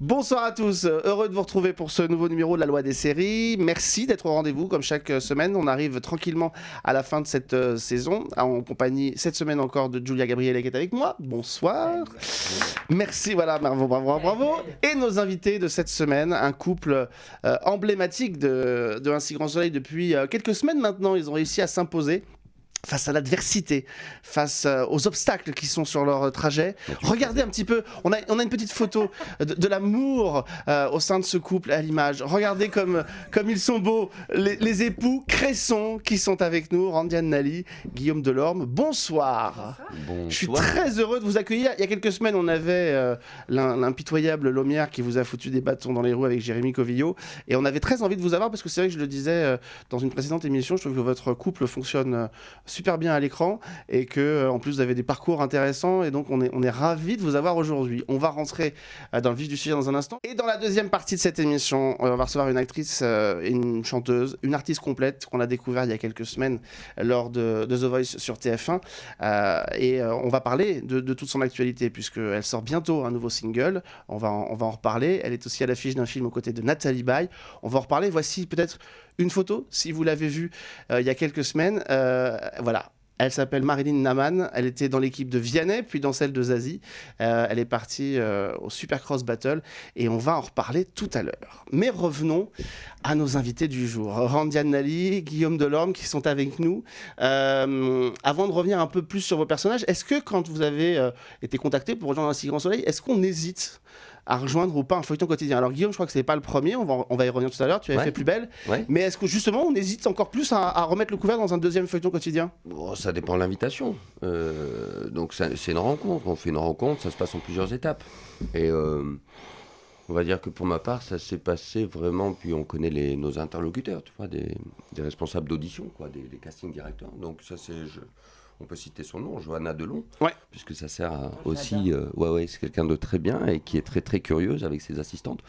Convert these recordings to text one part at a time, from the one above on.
Bonsoir à tous, heureux de vous retrouver pour ce nouveau numéro de la Loi des séries. Merci d'être au rendez-vous comme chaque semaine. On arrive tranquillement à la fin de cette saison en compagnie cette semaine encore de Julia Gabriele qui est avec moi. Bonsoir. Merci, voilà, bravo. Et nos invités de cette semaine, un couple emblématique de Un si grand soleil depuis quelques semaines maintenant. Ils ont réussi à s'imposer face à l'adversité, face aux obstacles qui sont sur leur trajet. Regardez un petit peu, on a une petite photo de l'amour au sein de ce couple à l'image. Regardez comme ils sont beaux, les époux Cresson qui sont avec nous, Randiane Nally, Guillaume Delorme. Bonsoir. Bonsoir. Je suis très heureux de vous accueillir. Il y a quelques semaines, on avait l'impitoyable Lomière qui vous a foutu des bâtons dans les roues avec Jérémy Covillo. Et on avait très envie de vous avoir parce que c'est vrai que je le disais dans une précédente émission, je trouve que votre couple fonctionne super bien à l'écran et que en plus vous avez des parcours intéressants et donc on est ravis de vous avoir aujourd'hui. On va rentrer dans le vif du sujet dans un instant et dans la deuxième partie de cette émission on va recevoir une actrice, une chanteuse, une artiste complète qu'on a découvert il y a quelques semaines lors de The Voice sur TF1 et on va parler de toute son actualité puisqu'elle sort bientôt un nouveau single. On va en reparler. Elle est aussi à l'affiche d'un film aux côtés de Nathalie Baye. On va en reparler. Voici peut-être une photo, si vous l'avez vue il y a quelques semaines. Voilà. Elle s'appelle Marilyn Naman, elle était dans l'équipe de Vianney, puis dans celle de Zazie. Elle est partie au Supercross Battle et on va en reparler tout à l'heure. Mais revenons à nos invités du jour. Randiane Nally, Guillaume Delorme qui sont avec nous. Avant de revenir un peu plus sur vos personnages, est-ce que quand vous avez été contacté pour rejoindre Un si grand soleil, est-ce qu'on hésite à rejoindre ou pas un feuilleton quotidien? Alors Guillaume, je crois que c'est pas le premier, on va y revenir tout à l'heure, tu avais fait Plus belle, mais est-ce que justement on hésite encore plus à remettre le couvert dans un deuxième feuilleton quotidien? Bon, ça dépend de l'invitation. Donc c'est une rencontre, on fait une rencontre, ça se passe en plusieurs étapes. Et on va dire que pour ma part, ça s'est passé vraiment, puis on connaît nos interlocuteurs, tu vois, des responsables d'audition, quoi, des casting directeurs. Donc ça on peut citer son nom, Johanna Delon, puisque ça sert aussi... c'est quelqu'un de très bien et qui est très très curieuse avec ses assistantes.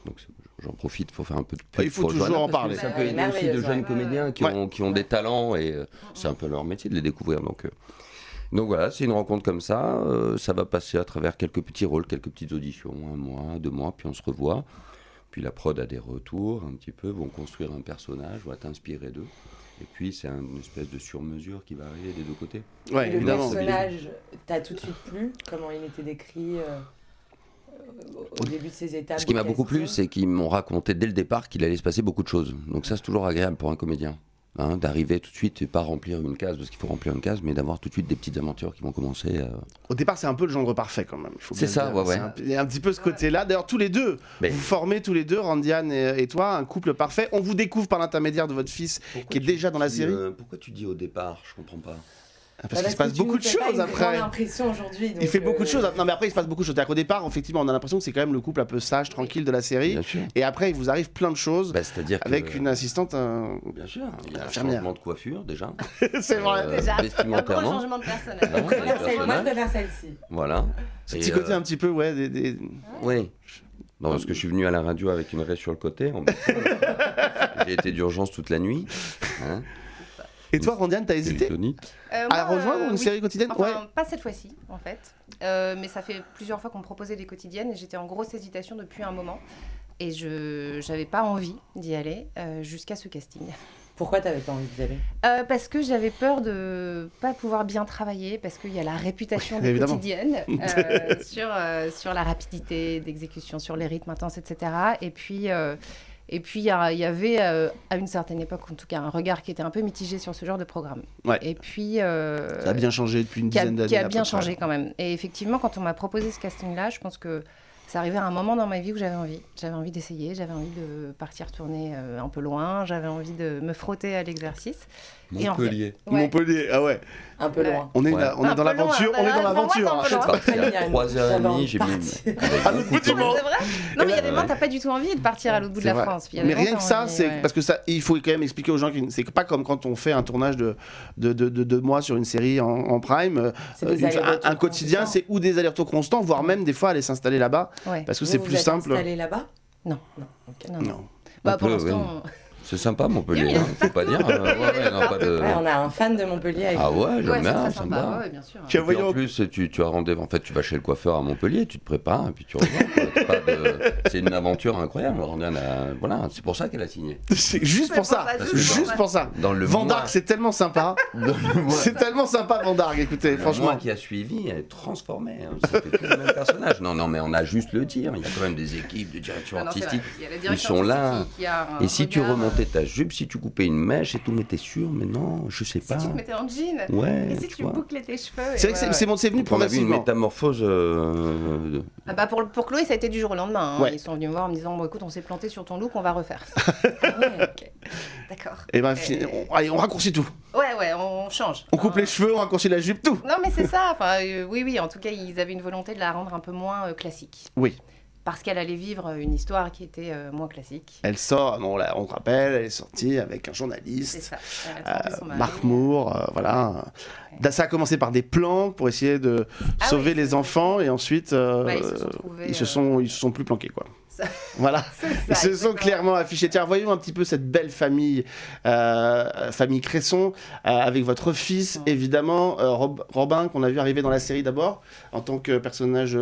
Donc j'en profite pour faire un peu de pub. Il faut toujours en parler. Ça peut aider aussi de jeunes comédiens qui ont des talents et c'est un peu leur métier de les découvrir. Donc voilà, c'est une rencontre comme ça. Ça va passer à travers quelques petits rôles, quelques petites auditions, 1 mois, 2 mois, puis on se revoit. Puis la prod a des retours un petit peu, vont construire un personnage, va t'inspirer d'eux. Et puis, c'est une espèce de sur-mesure qui va arriver des deux côtés. Ouais, évidemment. Le personnage t'a tout de suite plu? Comment il était décrit au début de ses étapes? Ce qui m'a beaucoup plu, c'est qu'ils m'ont raconté dès le départ qu'il allait se passer beaucoup de choses. Donc ça, c'est toujours agréable pour un comédien. D'arriver tout de suite et pas remplir une case, parce qu'il faut remplir une case, mais d'avoir tout de suite des petites aventures qui vont commencer. Au départ, c'est un peu le genre parfait quand même. C'est ça, Il y a un petit peu ce côté-là. D'ailleurs, tous les deux, vous formez tous les deux, Randiane et toi, un couple parfait. On vous découvre par l'intermédiaire de votre fils qui est déjà dans la série. Pourquoi tu dis au départ? Je comprends pas. Parce qu'il se passe beaucoup de choses après. Il fait beaucoup de choses. Non, mais après, il se passe beaucoup de choses. C'est-à-dire qu'au départ, effectivement, on a l'impression que c'est quand même le couple un peu sage, tranquille de la série. Et après, il vous arrive plein de choses. C'est-à-dire avec une assistante. Bien sûr. Il y a un changement de coiffure déjà. C'est vrai. Déjà. Vestimentairement. Un gros changement de personnage. Moi, je préfère celle-ci. Voilà. Ce petit côté un petit peu, Oui. Non, parce que je suis venu à la radio avec une raie sur le côté. J'ai été d'urgence toute la nuit. Et toi, Randiane, t'as hésité à rejoindre une série quotidienne? Pas cette fois-ci, en fait. Mais ça fait plusieurs fois qu'on me proposait des quotidiennes et j'étais en grosse hésitation depuis un moment. Et je n'avais pas envie d'y aller jusqu'à ce casting. Pourquoi t'avais pas envie d'y aller? Parce que j'avais peur de pas pouvoir bien travailler, parce qu'il y a la réputation des quotidiennes sur la rapidité d'exécution, sur les rythmes intenses, etc. Et puis, il y avait, à une certaine époque, en tout cas, un regard qui était un peu mitigé sur ce genre de programme. Ouais. Et puis... ça a bien changé depuis une dizaine d'années. Qui a bien changé quand même. Et effectivement, quand on m'a proposé ce casting-là, je pense que ça arrivait à un moment dans ma vie où j'avais envie. J'avais envie d'essayer, j'avais envie de partir tourner un peu loin, j'avais envie de me frotter à l'exercice. Montpellier. Montpellier, ah ouais. Un peu loin. On est dans l'aventure. On est dans l'aventure. Je suis parti à 3h30, j'ai mis... À l'autre bout du monde. C'est vrai? Non, mais il y a des moments, t'as pas du tout envie de partir à l'autre bout de la France. Mais rien que ça, c'est parce que ça, il faut quand même expliquer aux gens que c'est pas comme quand on fait un tournage de 2 mois sur une série en prime. Un quotidien, c'est ou des allers-retours constants, voire même des fois aller s'installer là-bas, parce que c'est plus simple. Installé là-bas? Non. Non. Bah pour l'instant. C'est sympa Montpellier, hein, faut pas dire. On a un fan de Montpellier avec Ah ouais, j'aime bien, ça me va. Ouais, bien sûr. Et puis en plus, tu as rendez-vous. En fait, tu vas chez le coiffeur à Montpellier, tu te prépares et puis tu reviens. C'est une aventure incroyable. Voilà, c'est pour ça qu'elle a signé. C'est juste pour ça. Juste pour ça. Vendargue, c'est tellement sympa. C'est tellement sympa Vendargue. Écoutez, franchement. Moi qui a suivi, elle est transformée. C'était plus le même personnage. Non, mais on a juste le dire. Il y a quand même des équipes de direction artistique. Ils sont là. Et si tu remontais ta jupe, si tu coupais une mèche et tout, mais t'es sûr, mais non, je sais pas. Si tu te mettais en jean, ouais, et si tu bouclais tes cheveux. C'est vrai que c'est venu progressivement. On a vu une métamorphose. Pour Chloé, ça a été du jour au lendemain. Hein. Ouais. Ils sont venus me voir en me disant bon, écoute, on s'est planté sur ton look, on va refaire. Okay. D'accord. Et allez, on raccourcit tout. Ouais, on change. On coupe les cheveux, on raccourcit la jupe, tout. Non, mais c'est ça. Enfin, oui. En tout cas, ils avaient une volonté de la rendre un peu moins classique. Oui. Parce qu'elle allait vivre une histoire qui était moins classique. Elle sort, on te rappelle, elle est sortie avec un journaliste, Marc Moore, voilà. Ouais. Ça a commencé par des planques pour essayer de sauver les enfants et ensuite ils se sont plus planqués quoi. Voilà, ils se sont clairement affichés. Tiens, voyons un petit peu cette belle famille, famille Cresson, avec votre fils, évidemment, Robin, qu'on a vu arriver dans la série d'abord, en tant que personnage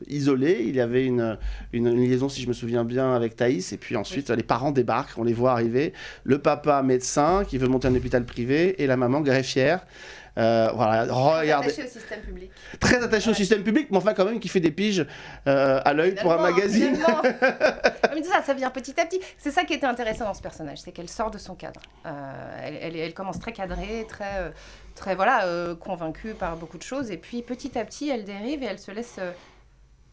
isolé. Il y avait une liaison, si je me souviens bien, avec Thaïs, et puis ensuite, les parents débarquent, on les voit arriver. Le papa médecin, qui veut monter un hôpital privé, et la maman greffière. Voilà, regardez. Très attaché au système public. Très attaché au système public, mais enfin quand même qui fait des piges à l'œil pour un magazine. Mais ça vient petit à petit. C'est ça qui était intéressant dans ce personnage, c'est qu'elle sort de son cadre. Elle commence très cadrée, très convaincue par beaucoup de choses, et puis petit à petit elle dérive et elle se laisse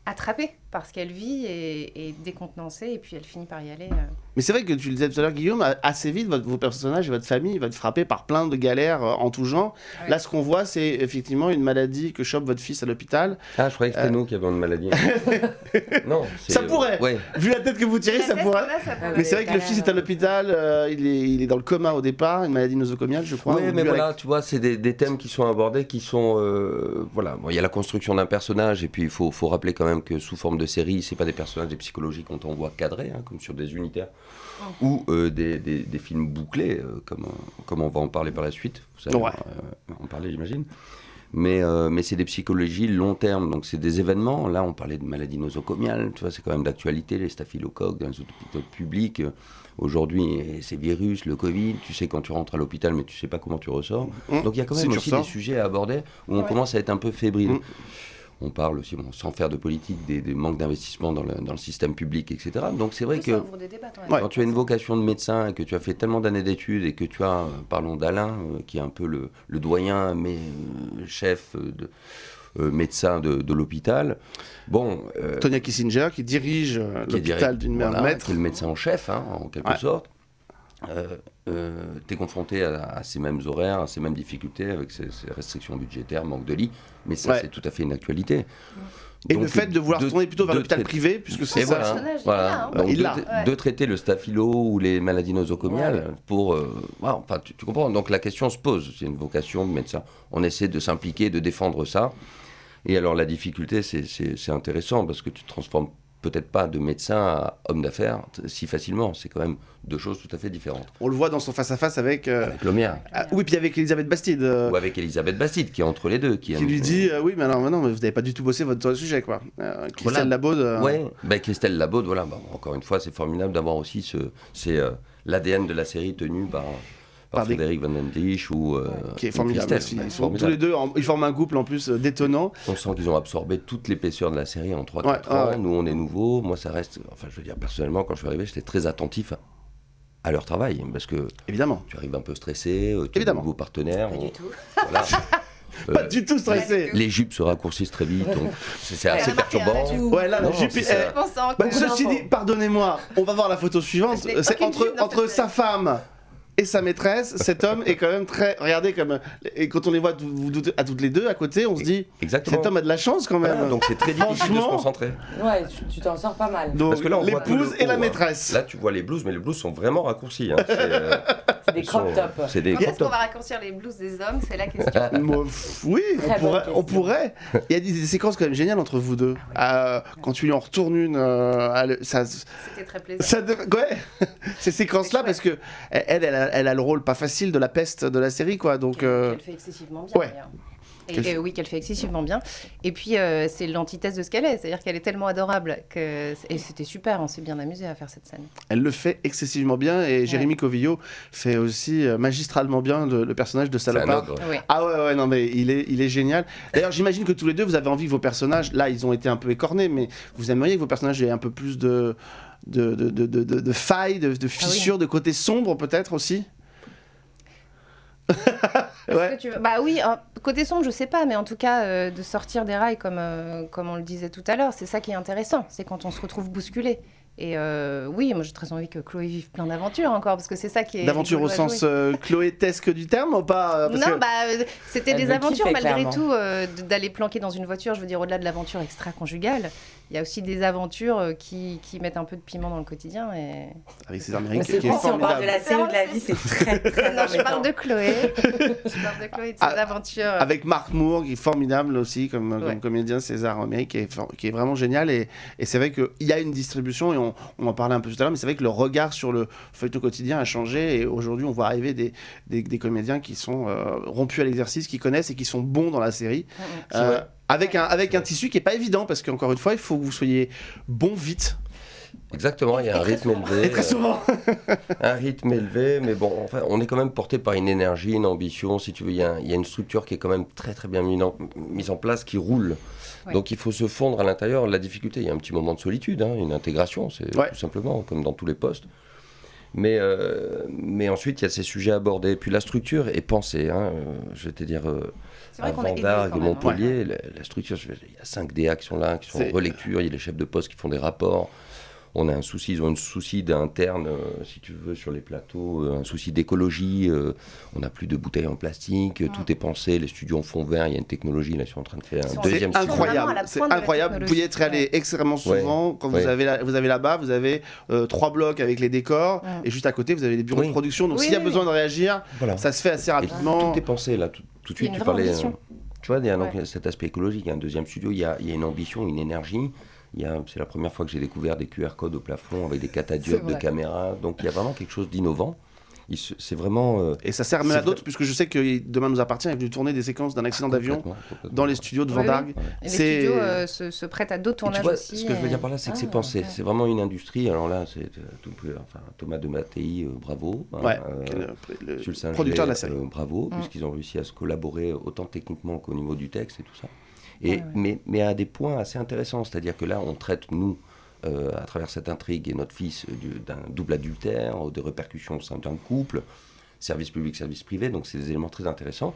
attrapée parce qu'elle vit et décontenancée, et puis elle finit par y aller. Mais c'est vrai que tu le disais tout à l'heure, Guillaume, assez vite, vos personnages et votre famille vont être frappés par plein de galères en tout genre. Ouais. Là, ce qu'on voit, c'est effectivement une maladie que chope votre fils à l'hôpital. Ah, je croyais que c'était nous qui avions une maladie. Non, ça pourrait. Ouais. Vu la tête que vous tirez, ça pourrait. Mais c'est vrai que le fils est à l'hôpital, il est dans le coma au départ, une maladie nosocomiale, je crois. Oui, mais voilà, tu vois, c'est des thèmes qui sont abordés, qui sont... voilà, il y a la construction d'un personnage, et puis il faut rappeler quand même que sous forme de série, c'est pas des personnages, des psychologies qu'on voit cadrés, hein, comme sur des unitaires. Ou des films bouclés, comme on va en parler par la suite. Vous allez en parler, j'imagine. Mais c'est des psychologies long terme, donc c'est des événements. Là, on parlait de maladies nosocomiales, tu vois, c'est quand même d'actualité, les staphylocoques dans les hôpitaux publics. Aujourd'hui, ces virus, le Covid, tu sais quand tu rentres à l'hôpital, mais tu sais pas comment tu ressors. Donc il y a quand même aussi des sujets à aborder où on commence à être un peu fébrile. On parle aussi, sans faire de politique, des manques d'investissement dans le système public, etc. Donc c'est vrai que quand tu as une vocation de médecin et que tu as fait tellement d'années d'études et que tu as, parlons d'Alain, qui est un peu le doyen, mais chef médecin de l'hôpital. Bon, Tonia Kissinger, qui dirige l'hôpital d'une mère maître. Qui est le médecin en chef, hein, en quelque sorte. T'es confronté à ces mêmes horaires, à ces mêmes difficultés avec ces restrictions budgétaires, manque de lits, mais ça c'est tout à fait une actualité. Et donc, le fait de vouloir tourner plutôt vers l'hôpital privé, puisque c'est ça. Voilà. Donc de traiter le staphylo ou les maladies nosocomiales pour... enfin, tu comprends, donc la question se pose, c'est une vocation de médecin. On essaie de s'impliquer, de défendre ça. Et alors la difficulté, c'est intéressant parce que tu te transformes peut-être pas de médecin à homme d'affaires si facilement. C'est quand même deux choses tout à fait différentes. On le voit dans son face-à-face avec Lomière. Oui, puis avec Elisabeth Bastide. Ou avec Elisabeth Bastide, qui est entre les deux. Qui lui dit, oui, mais alors maintenant, vous n'avez pas du tout bossé votre sujet, quoi. Christelle Labaude. Oui, Christelle Labaude, voilà. Encore une fois, c'est formidable d'avoir aussi l'ADN de la série tenu par Frédéric Van Den Dijk qui est formidable aussi. Ils sont tous les deux, ils forment un couple en plus détonnant. On sent qu'ils ont absorbé toute l'épaisseur de la série en 3-4 ans. Nous, on est nouveaux. Moi, ça reste... Enfin, je veux dire, personnellement, quand je suis arrivé, j'étais très attentif à leur travail. Parce que évidemment, tu arrives un peu stressé, tu as de nouveaux partenaires. Pas du tout. Voilà. Pas du tout stressé. Les jupes se raccourcissent très vite, donc c'est assez perturbant. Ouais, là, la jupe. Ceci dit, pardonnez-moi, on va voir la photo suivante. C'est entre sa femme et sa maîtresse, cet homme est quand même très... Regardez, comme... Et quand on les voit à toutes les deux à côté, on se dit, Exactement. cet homme a de la chance quand même. Voilà, donc c'est très difficile de se Franchement. concentrer. Ouais, tu t'en sors pas mal. Donc, Parce que là, on voit que l'épouse le et la haut, hein. maîtresse. Là, tu vois les blouses, mais les blouses sont vraiment raccourcies. Hein. C'est des crop tops. C'est des Quand crop est-ce qu'on tops. va raccourcir les blouses des hommes? C'est la question. Moi, oui, Très bonne on question. pourrait. Il y a des séquences quand même géniales entre vous deux. Quand tu lui en retournes une, ça, C'était très plaisant. ouais, ces séquences-là, C'est parce que elle a le rôle pas facile de la peste de la série, quoi. Donc, Qu'elle fait excessivement bien. ouais. D'ailleurs. Oui, qu'elle fait excessivement bien. Et puis, c'est l'antithèse de ce qu'elle est. C'est-à-dire qu'elle est tellement adorable. Et c'était super, on s'est bien amusé à faire cette scène. elle le fait excessivement bien. Et Jérémy Covillo fait aussi magistralement bien le personnage de C'est un salopard. ogre. Oui. Ah ouais, non, mais il est génial. D'ailleurs, j'imagine que tous les deux, vous avez envie que vos personnages, là, ils ont été un peu écornés, mais vous aimeriez que vos personnages aient un peu plus de failles, de fissures, de côté sombre peut-être aussi. Ouais. Que tu veux... Bah oui, côté sombre, je sais pas, mais en tout cas, de sortir des rails, comme on le disait tout à l'heure, c'est ça qui est intéressant. C'est quand on se retrouve bousculé. Et oui, moi j'ai très envie que Chloé vive plein d'aventures encore, parce que c'est ça qui est. D'aventure au rigolo à sens jouer. Chloé-tesque du terme ou pas parce Non, que- c'était Elle des veut aventures kiffer, malgré clairement. tout, d'aller planquer dans une voiture. Je veux dire, au-delà de l'aventure extra-conjugale, il y a aussi des aventures qui mettent un peu de piment dans le quotidien. Et... Avec César Méric Mais qui c'est est bon, si on parle de formidable. la série ou de la vie, c'est très très Non, je parle embêtant. de Chloé. Je parle de Chloé et de ses Ah, aventures. Avec Marc Moore qui est formidable aussi comme Ouais. comédien, César Méric qui est vraiment génial et c'est vrai qu'il y a une distribution et on en parlait un peu tout à l'heure, mais c'est vrai que le regard sur le feuilleton quotidien a changé et aujourd'hui on voit arriver des comédiens qui sont rompus à l'exercice, qui connaissent et qui sont bons dans la série. C'est vrai. Avec un tissu qui est pas évident parce qu'encore une fois il faut que vous soyez bon vite Exactement, il y a un rythme élevé. et très souvent. Un rythme élevé, mais bon, enfin, on est quand même porté par une énergie, une ambition, si tu veux. Il y a une structure qui est quand même très très bien mise en place, qui roule. Ouais. Donc il faut se fondre à l'intérieur. La difficulté, il y a un petit moment de solitude, hein, une intégration, c'est Ouais. tout simplement comme dans tous les postes. Mais ensuite, il y a ces sujets abordés. Puis la structure est pensée. Hein, je vais te dire, C'est vrai à qu'on est aidé Vendargue, quand même, hein. Montpellier, la structure, il y a 5 DA qui sont là, qui sont C'est- en relecture. Il y a les chefs de poste qui font des rapports. On a un souci, ils ont un souci d'interne, si tu veux, sur les plateaux, un souci d'écologie. On n'a plus de bouteilles en plastique, tout est pensé, les studios en fond vert, il y a une technologie, là, ils sont en train de faire Ils sont un C'est deuxième vraiment studio. à incroyable, la c'est pointe de la incroyable. Vous pouvez y être allé technologie. extrêmement souvent. Quand Ouais. vous avez là-bas, vous avez 3 blocs avec les décors et juste à côté vous avez les bureaux Oui. de production. Donc Oui, s'il y a oui, besoin de réagir, Voilà. ça se fait assez Et rapidement. tout est pensé, là, tout de Il y a suite, une tu vraie parlais. ambition. Tu vois, il y a donc Ouais. cet aspect écologique, il y a un deuxième studio, il y a une ambition, une énergie. C'est la première fois que j'ai découvert des QR codes au plafond avec des C'est catadiopes de vrai. caméras. Donc il y a vraiment quelque chose d'innovant. C'est vraiment. Et ça sert même C'est à d'autres, vrai. puisque je sais que Demain nous appartient est venu tourner des séquences d'un accident d'avion complètement. dans les studios de Oui, oui. Vendargue. Et les C'est- studios se prêtent à d'autres Et tu tournages vois, aussi. ce que je veux dire par là, c'est que c'est pensé. ouais. C'est vraiment une industrie. Alors là, c'est Thomas de Mattei, bravo. hein, Ouais, le Jules Singer, producteur de la série. bravo, puisqu'ils ont réussi à se collaborer autant techniquement qu'au niveau du texte et tout ça. Et, Ouais. mais à des points assez intéressants. C'est-à-dire que là, on traite, nous, à travers cette intrigue et notre fils, d'un double adultère, de répercussions au sein d'un couple, service public, service privé. Donc, c'est des éléments très intéressants.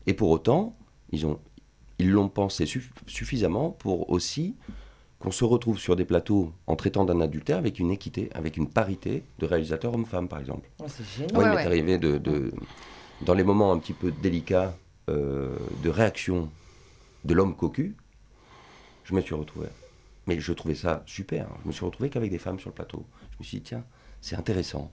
Et pour autant, ils l'ont pensé suffisamment pour aussi qu'on se retrouve sur des plateaux en traitant d'un adultère avec une équité, avec une parité de réalisateurs hommes-femmes, par exemple. Oh, c'est génial. Moi, Ouais, il m'est ouais. arrivé dans les moments un petit peu délicats de réaction de l'homme cocu, je me suis retrouvé. Mais je trouvais ça super. Je me suis retrouvé qu'avec des femmes sur le plateau. Je me suis dit, tiens, c'est intéressant.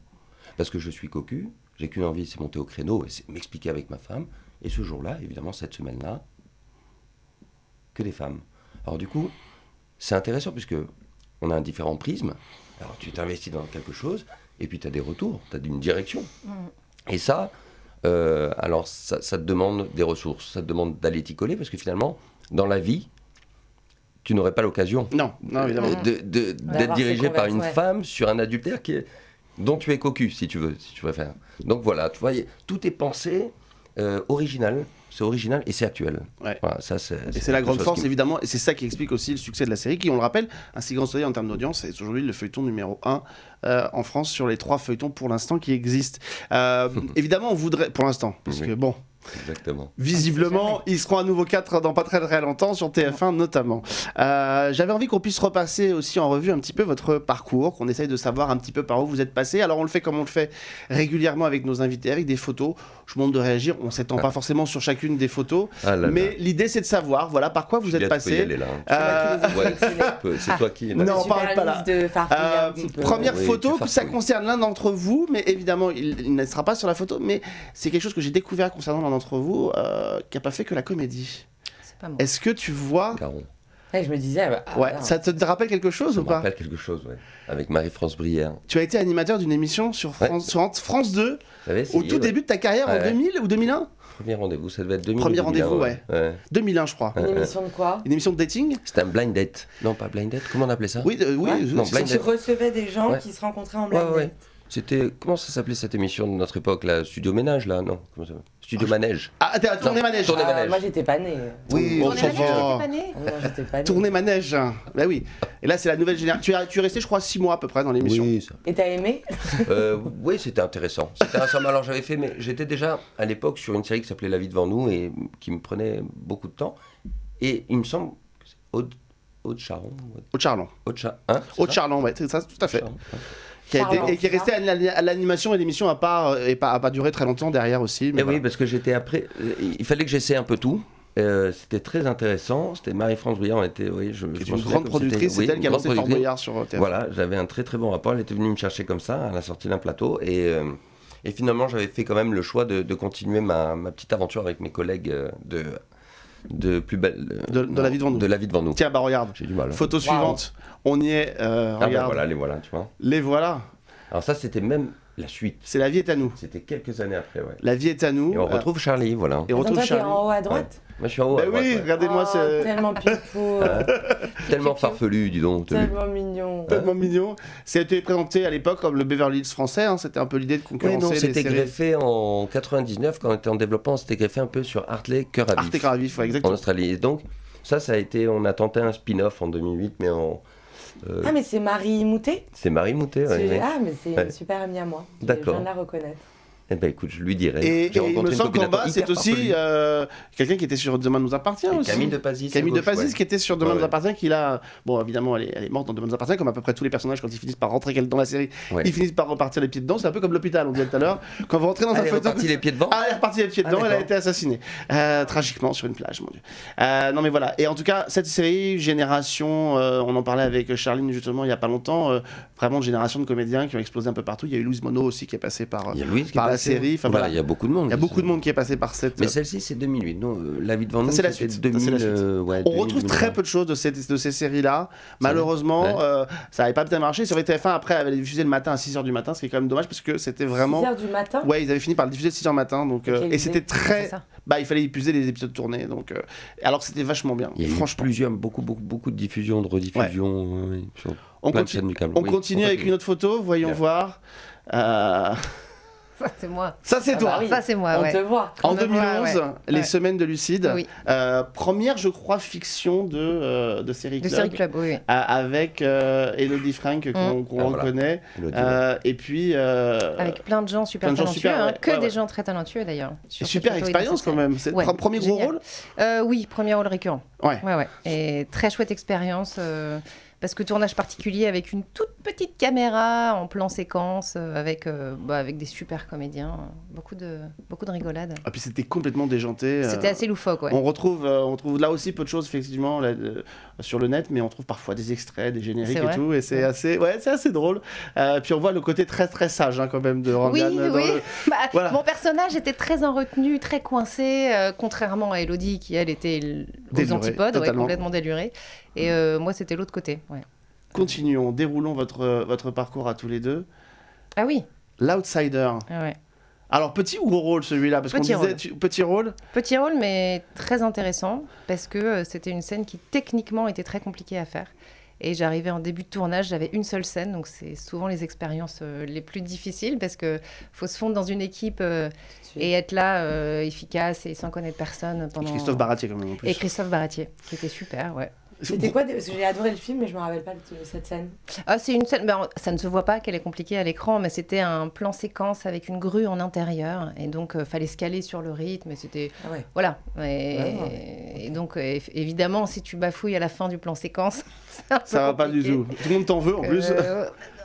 Parce que je suis cocu, j'ai qu'une envie, c'est monter au créneau et c'est m'expliquer avec ma femme. Et ce jour-là, évidemment, cette semaine-là, que des femmes. Alors du coup, c'est intéressant puisque on a un différent prisme. Alors tu t'investis dans quelque chose et puis tu as des retours, tu as une direction. Et ça, alors ça te demande des ressources, ça te demande d'aller t'y coller parce que finalement, dans la vie, tu n'aurais pas l'occasion Non, évidemment. d'être D'avoir ces dirigé par une ouais. femme sur un adultère dont tu es cocu, si tu veux faire. Donc voilà, tu vois, tout est pensé original, c'est original et c'est actuel. Ouais. Voilà, ça, Et c'est la quelque grande chose force, qui- évidemment, et c'est ça qui explique aussi le succès de la série, qui, on le rappelle, un si grand soleil en termes d'audience, c'est aujourd'hui le feuilleton numéro 1 en France sur les 3 feuilletons pour l'instant qui existent. Évidemment, on voudrait, pour l'instant, parce Oui. que bon, Exactement. Visiblement, ils seront à nouveau 4 dans pas très très longtemps, sur TF1 notamment. J'avais envie qu'on puisse repasser aussi en revue un petit peu votre parcours, qu'on essaye de savoir un petit peu par où vous êtes passé. Alors on le fait comme on le fait régulièrement avec nos invités, avec des photos. Je vous demande de réagir, on ne s'étend pas forcément sur chacune des photos, mais l'idée c'est de savoir voilà, par quoi vous êtes passé. C'est toi qui... Non, on parle pas là. Première Oui, photo, ça concerne l'un d'entre vous, mais évidemment il ne sera pas sur la photo, mais c'est quelque chose que j'ai découvert concernant l'un d'entre vous, qui n'a pas fait que la comédie. C'est pas moi. Est-ce que tu vois... Caron. Ouais, je me disais... ça te rappelle quelque chose ou Ça me pas? rappelle quelque chose, ouais. Avec Marie-France Brière. Tu as été animateur d'une émission sur France 2, Vous savez, au tout début de ta carrière, en 2000 ou 2001? Premier rendez-vous, ça devait être 2000. Premier 2001, rendez-vous, ouais. 2001, je crois. Une émission de quoi? Une émission de dating? C'était un blind date. Non, pas blind date, comment on appelait ça? Oui, Non, blind Tu date. recevais des gens qui se rencontraient en blind date. C'était... Comment ça s'appelait cette émission de notre époque, là? Studio Ménage, là? Non, comment ça s'appelle? Studio Manège. Ah, t'es à Tournée Manège. Tournée Manège. Moi, j'étais pas née. Oui, Tournée ça Manège, va. t'étais pas née? Non, j'étais pas née. Tournée Manège. Bah oui. Et là, c'est la nouvelle génération. Tu es resté, je crois, 6 mois à peu près dans l'émission. Oui, ça. Et t'as aimé? Oui, c'était intéressant. C'était intéressant. Alors j'avais fait, mais j'étais déjà à l'époque sur une série qui s'appelait La vie devant nous et qui me prenait beaucoup de temps. Et il me semble que c'est Aude-Charlon. Aude-Charlon. Aude-Charlon, ouais, c'est ça, tout à fait. Charlon. Qui est resté à l'animation, et l'émission n'a pas duré très longtemps derrière aussi. Mais oui, parce que j'étais après. Il fallait que j'essaie un peu tout. C'était très intéressant. C'était Marie-France Briard, on était, une grande productrice, c'est elle qui a lancé Fort Boyard sur TF1. Voilà, j'avais un très très bon rapport. Elle était venue me chercher comme ça à la sortie d'un plateau et finalement j'avais fait quand même le choix de continuer ma petite aventure avec mes collègues de plus belle de La vie devant nous. De La vie devant nous. Tiens, bah regarde. J'ai du mal. Photo suivante. On y est. Regarde. Voilà, les voilà, tu vois. Les voilà. Alors ça, c'était même la suite. C'est La vie est à nous. C'était quelques années après, ouais. La vie est à nous. Et on retrouve Charlie, voilà. Et on retrouve Toi, t'es Charlie. en haut à droite? Moi, je suis en haut. Bah à droite, oui, ouais. regardez-moi, c'est Tellement pipou, Tellement farfelu, dis donc. tellement mignon. tellement mignon. C'était présenté à l'époque comme le Beverly Hills français. Hein. C'était un peu l'idée de Oui, concurrencer non, les c'était séries. greffé en 99 quand on était en développement, c'était greffé un peu sur Hartley Cœur à vif. Arte Cœur à vif, ouais, En exactement. Australie. Et donc, ça a été, on a tenté un spin-off en 2008, mais Ah, mais c'est Marie Moutet? c'est Marie Moutet. Ouais. Ah, mais c'est Ouais. une super amie à moi. D'accord. Je viens de la reconnaître. Eh ben écoute, je lui dirai. Et J'ai il me rencontré une semble qu'en bas, copine c'est hyper aussi farfelue. quelqu'un qui était sur Demain nous appartient Et aussi. Camille de Pazis. Camille à de gauche, Pazis ouais. qui était sur Demain Ouais, nous ouais. appartient, qu'il a... Bon, évidemment, elle est morte dans Demain nous appartient, comme à peu près tous les personnages, quand ils finissent par rentrer dans la série, Ouais. ils finissent par repartir les pieds dedans. C'est un peu comme l'hôpital, on disait tout à l'heure. Quand vous rentrez dans un Elle est fauteuil... repartie les pieds devant. Ah, elle est repartie les pieds dedans, elle a d'accord. été assassinée. Tragiquement, sur une plage, mon Dieu. Non, mais voilà. Et en tout cas, cette série, Génération, on en parlait avec Charline, justement, il n'y a pas longtemps, vraiment une génération de comédiens qui ont explosé un peu partout. Il y a eu Louise Monod aussi qui est passée par Il y a Louise qui est la passée. série. Enfin, Voilà, voilà. il y a beaucoup de monde. Il y a beaucoup de monde qui est passé par cette... Mais celle-ci, c'est 2008. Non, La vie devant nous, c'est la c'était suite. 2000. Ça, c'est la suite. Ouais, On 2000, retrouve 2001. très peu de choses de ces séries-là. Malheureusement, Ouais. ça n'avait pas bien marché. C'est vrai que TF1 après avait diffusé le matin à 6h du matin, ce qui est quand même dommage parce que c'était vraiment... 6h du matin? Ouais, ils avaient fini par le diffuser de 6h du matin. Donc, Quelle et idée. c'était très... C'est ça. Bah, il fallait épuiser les épisodes tournés. Donc, alors que c'était vachement bien, Il y a eu franchement. beaucoup de diffusions, de rediffusions. Ouais, sur On plein de continue, chaînes du câble. on Oui, continue avec une autre photo, voyons Bien. voir. Ça, c'est moi. Ça, c'est Ah toi. bah oui. Ça, c'est moi, On ouais. te voit. En On me 2011, voit, ouais. Les Ouais. Semaines de Lucide, Oui. première, je crois, fiction de Série De Club, Série Club, oui. avec Elodie Frank qu'on Ah, voilà. reconnaît, Elodie, et puis Avec plein de gens super plein de gens talentueux, super, hein, ouais. que Ouais, des ouais. gens très talentueux d'ailleurs. sur cette super photo et dans expérience cette quand série. même. C'est Ouais, le premier gros génial. rôle. Oui, premier rôle récurrent. Ouais. Ouais. Et très chouette expérience. Parce que tournage particulier avec une toute petite caméra en plan séquence, avec des super comédiens. Beaucoup de rigolades. Et puis c'était complètement déjanté. C'était assez loufoque, ouais. On retrouve là aussi peu de choses effectivement là, sur le net, mais on trouve parfois des extraits, des génériques C'est et vrai. tout, et c'est assez drôle. Puis on voit le côté très très sage quand même de Oui, Rangan. oui. Bah, Voilà. Mon personnage était très en retenue, très coincé, contrairement à Elodie qui, elle, était aux Délurée, antipodes, totalement. complètement délurée. Et moi, c'était l'autre côté. Ouais. Continuons, déroulons votre parcours à tous les deux. Ah oui, L'Outsider. ouais. Alors petit ou gros rôle celui-là, parce qu'on Petit disait rôle. petit rôle. Petit rôle, mais très intéressant, parce que c'était une scène qui techniquement était très compliquée à faire. Et j'arrivais en début de tournage, j'avais une seule scène, donc c'est souvent les expériences les plus difficiles, parce qu'il faut se fondre dans une équipe et être là, efficace et sans connaître personne pendant... Christophe Baratier quand même en plus. Et Christophe Baratier, qui était super, ouais. C'était quoi Parce que j'ai adoré le film, mais je me rappelle pas de cette scène. Ah, c'est une scène, ça ne se voit pas qu'elle est compliquée à l'écran, mais c'était un plan séquence avec une grue en intérieur, et donc fallait se caler sur le rythme, et c'était... Ah ouais. Voilà. Et donc, évidemment, si tu bafouilles à la fin du plan séquence, c'est un peu Ça va pas du compliqué. tout. Tout le monde t'en veut en plus.